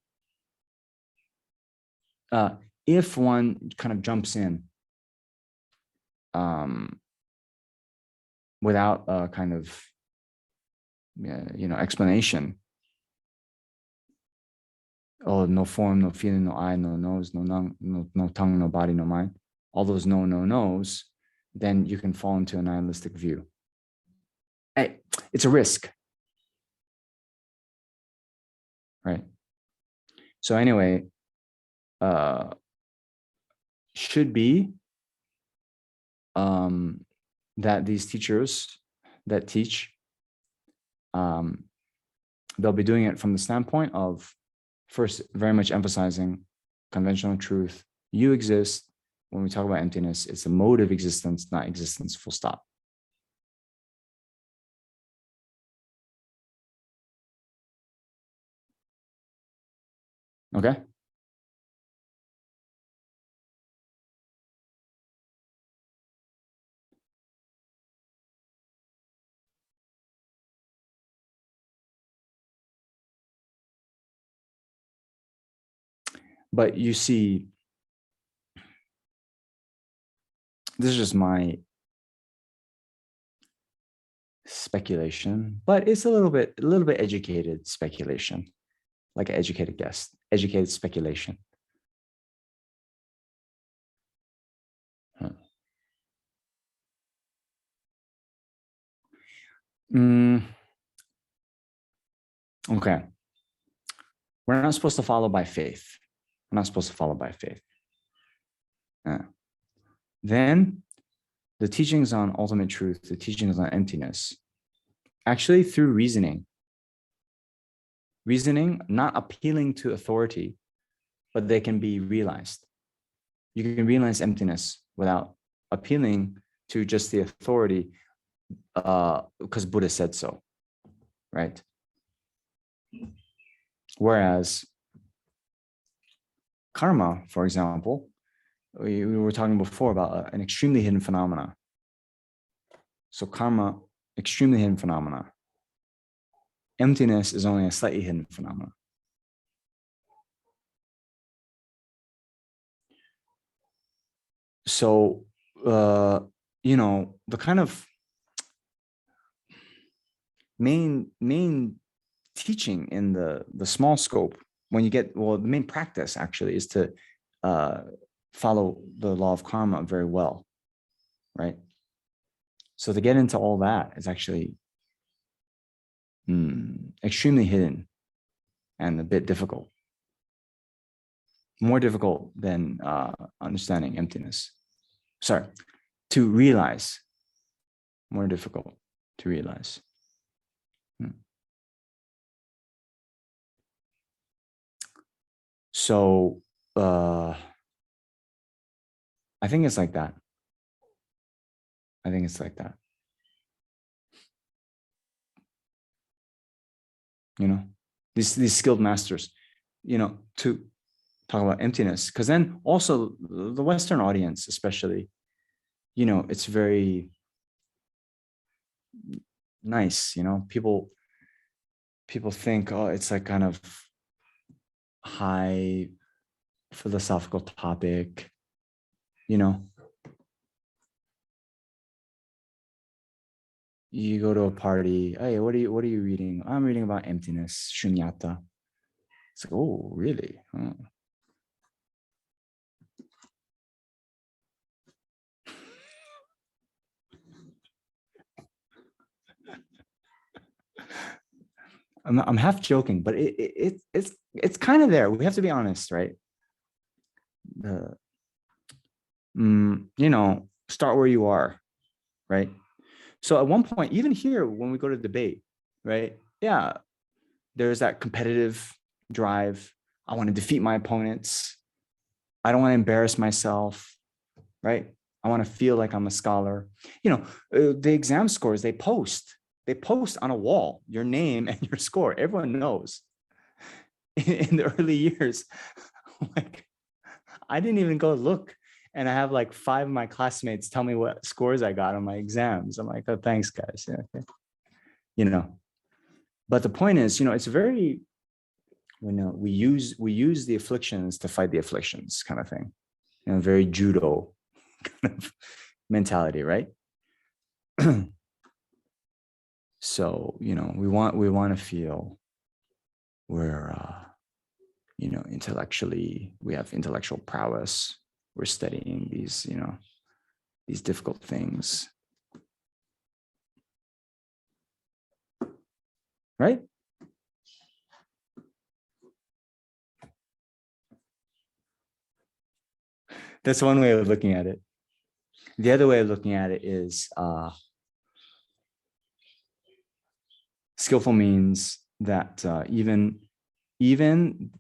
If one kind of jumps in without a kind of explanation. Oh, no form, no feeling, no eye, no nose, no tongue, no body, no mind. All those no's, then you can fall into a nihilistic view. Hey, it's a risk, right? So anyway, should be that these teachers that teach, they'll be doing it from the standpoint of first very much emphasizing conventional truth. You exist. When we talk about emptiness, it's a mode of existence, not existence, full stop. Okay? But you see, this is just my speculation, but it's a little bit educated speculation, like an educated guess, educated speculation. Okay. We're not supposed to follow by faith. We're not supposed to follow by faith. Then the teachings on ultimate truth, the teachings on emptiness, actually through reasoning, not appealing to authority, but they can be realized. You can realize emptiness without appealing to just the authority because Buddha said so, right? Whereas karma, for example, we were talking before about an extremely hidden phenomena. So karma, extremely hidden phenomena. Emptiness is only a slightly hidden phenomena. So, the kind of main teaching in the small scope, when you get, the main practice actually is to follow the law of karma very well, right? So to get into all that is actually extremely hidden and a bit difficult. More difficult than understanding emptiness. Sorry, to realize. More difficult to realize. So I think it's like that. I think it's like that. These skilled masters, to talk about emptiness, because then also the Western audience, especially, it's very nice. People think, oh, it's like kind of high philosophical topic, You go to a party. Hey, what are you reading? I'm reading about emptiness, shunyata. It's like, oh, really? Oh. I'm half joking, but it's kind of there. We have to be honest, right? Start where you are, right? So at one point, even here, when we go to debate, right? Yeah, there's that competitive drive. I want to defeat my opponents. I don't want to embarrass myself, right? I want to feel like I'm a scholar. The exam scores, they post on a wall, your name and your score. Everyone knows. In the early years, like, I didn't even go look. And I have like 5 of my classmates tell me what scores I got on my exams. I'm like, oh, thanks, guys. Yeah, okay. But the point is, it's very, we use the afflictions to fight the afflictions kind of thing. Very judo kind of mentality, right? So, we want to feel we're, intellectually, we have intellectual prowess. We're studying these, these difficult things. Right? That's one way of looking at it. The other way of looking at it is skillful means that even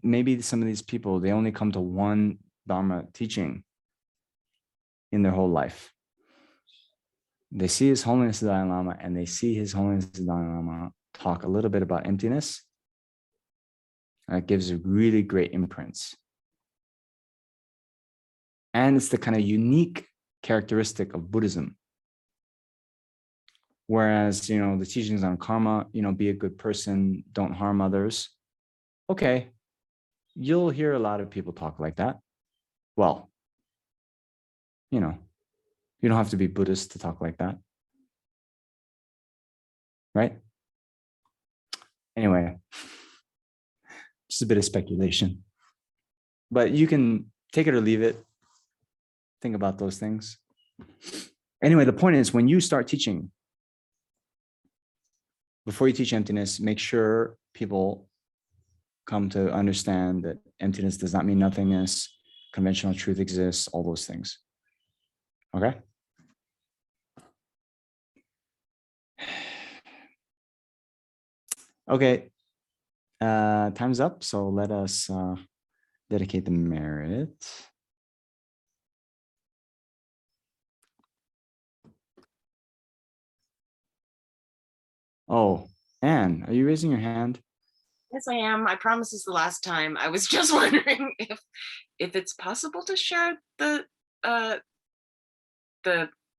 maybe some of these people, they only come to one Dharma teaching in their whole life. They see His Holiness the Dalai Lama, and they see His Holiness the Dalai Lama talk a little bit about emptiness. That gives a really great imprints. And it's the kind of unique characteristic of Buddhism. Whereas, the teachings on karma, be a good person, don't harm others. Okay, you'll hear a lot of people talk like that. Well, you don't have to be Buddhist to talk like that. right? Anyway, just a bit of speculation. But you can take it or leave it. Think about those things. Anyway, the point is when you start teaching, before you teach emptiness, make sure people come to understand that emptiness does not mean nothingness, conventional truth exists, all those things. Okay? Okay. Time's up, so let us dedicate the merit. Oh, Anne, are you raising your hand? Yes, I am. I promise this is the last time. I was just wondering if it's possible to share the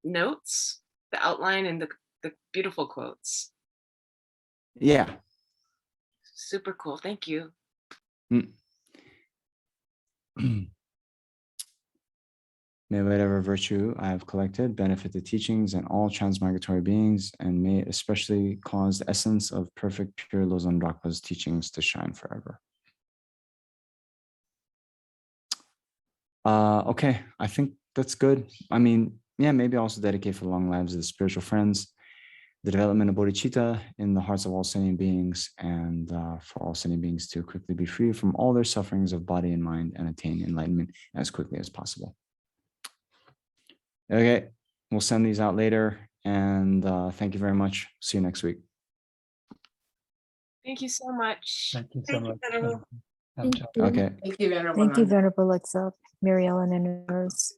notes, the outline, and the beautiful quotes. Yeah. Super cool. Thank you. May whatever virtue I have collected benefit the teachings and all transmigratory beings, and may it especially cause the essence of perfect pure Losang Drakpa's teachings to shine forever. Okay, I think that's good. I mean, yeah, maybe also dedicate for the long lives of the spiritual friends, the development of bodhicitta in the hearts of all sentient beings, and for all sentient beings to quickly be free from all their sufferings of body and mind and attain enlightenment as quickly as possible. Okay, we'll send these out later, and thank you very much. See you next week. Thank you so much. Thank you so Thank you, much. Venerable. Hamcha. Okay. Thank you, Venerable. Thank you, Venerable Lexa, Mary Ellen and Nurse.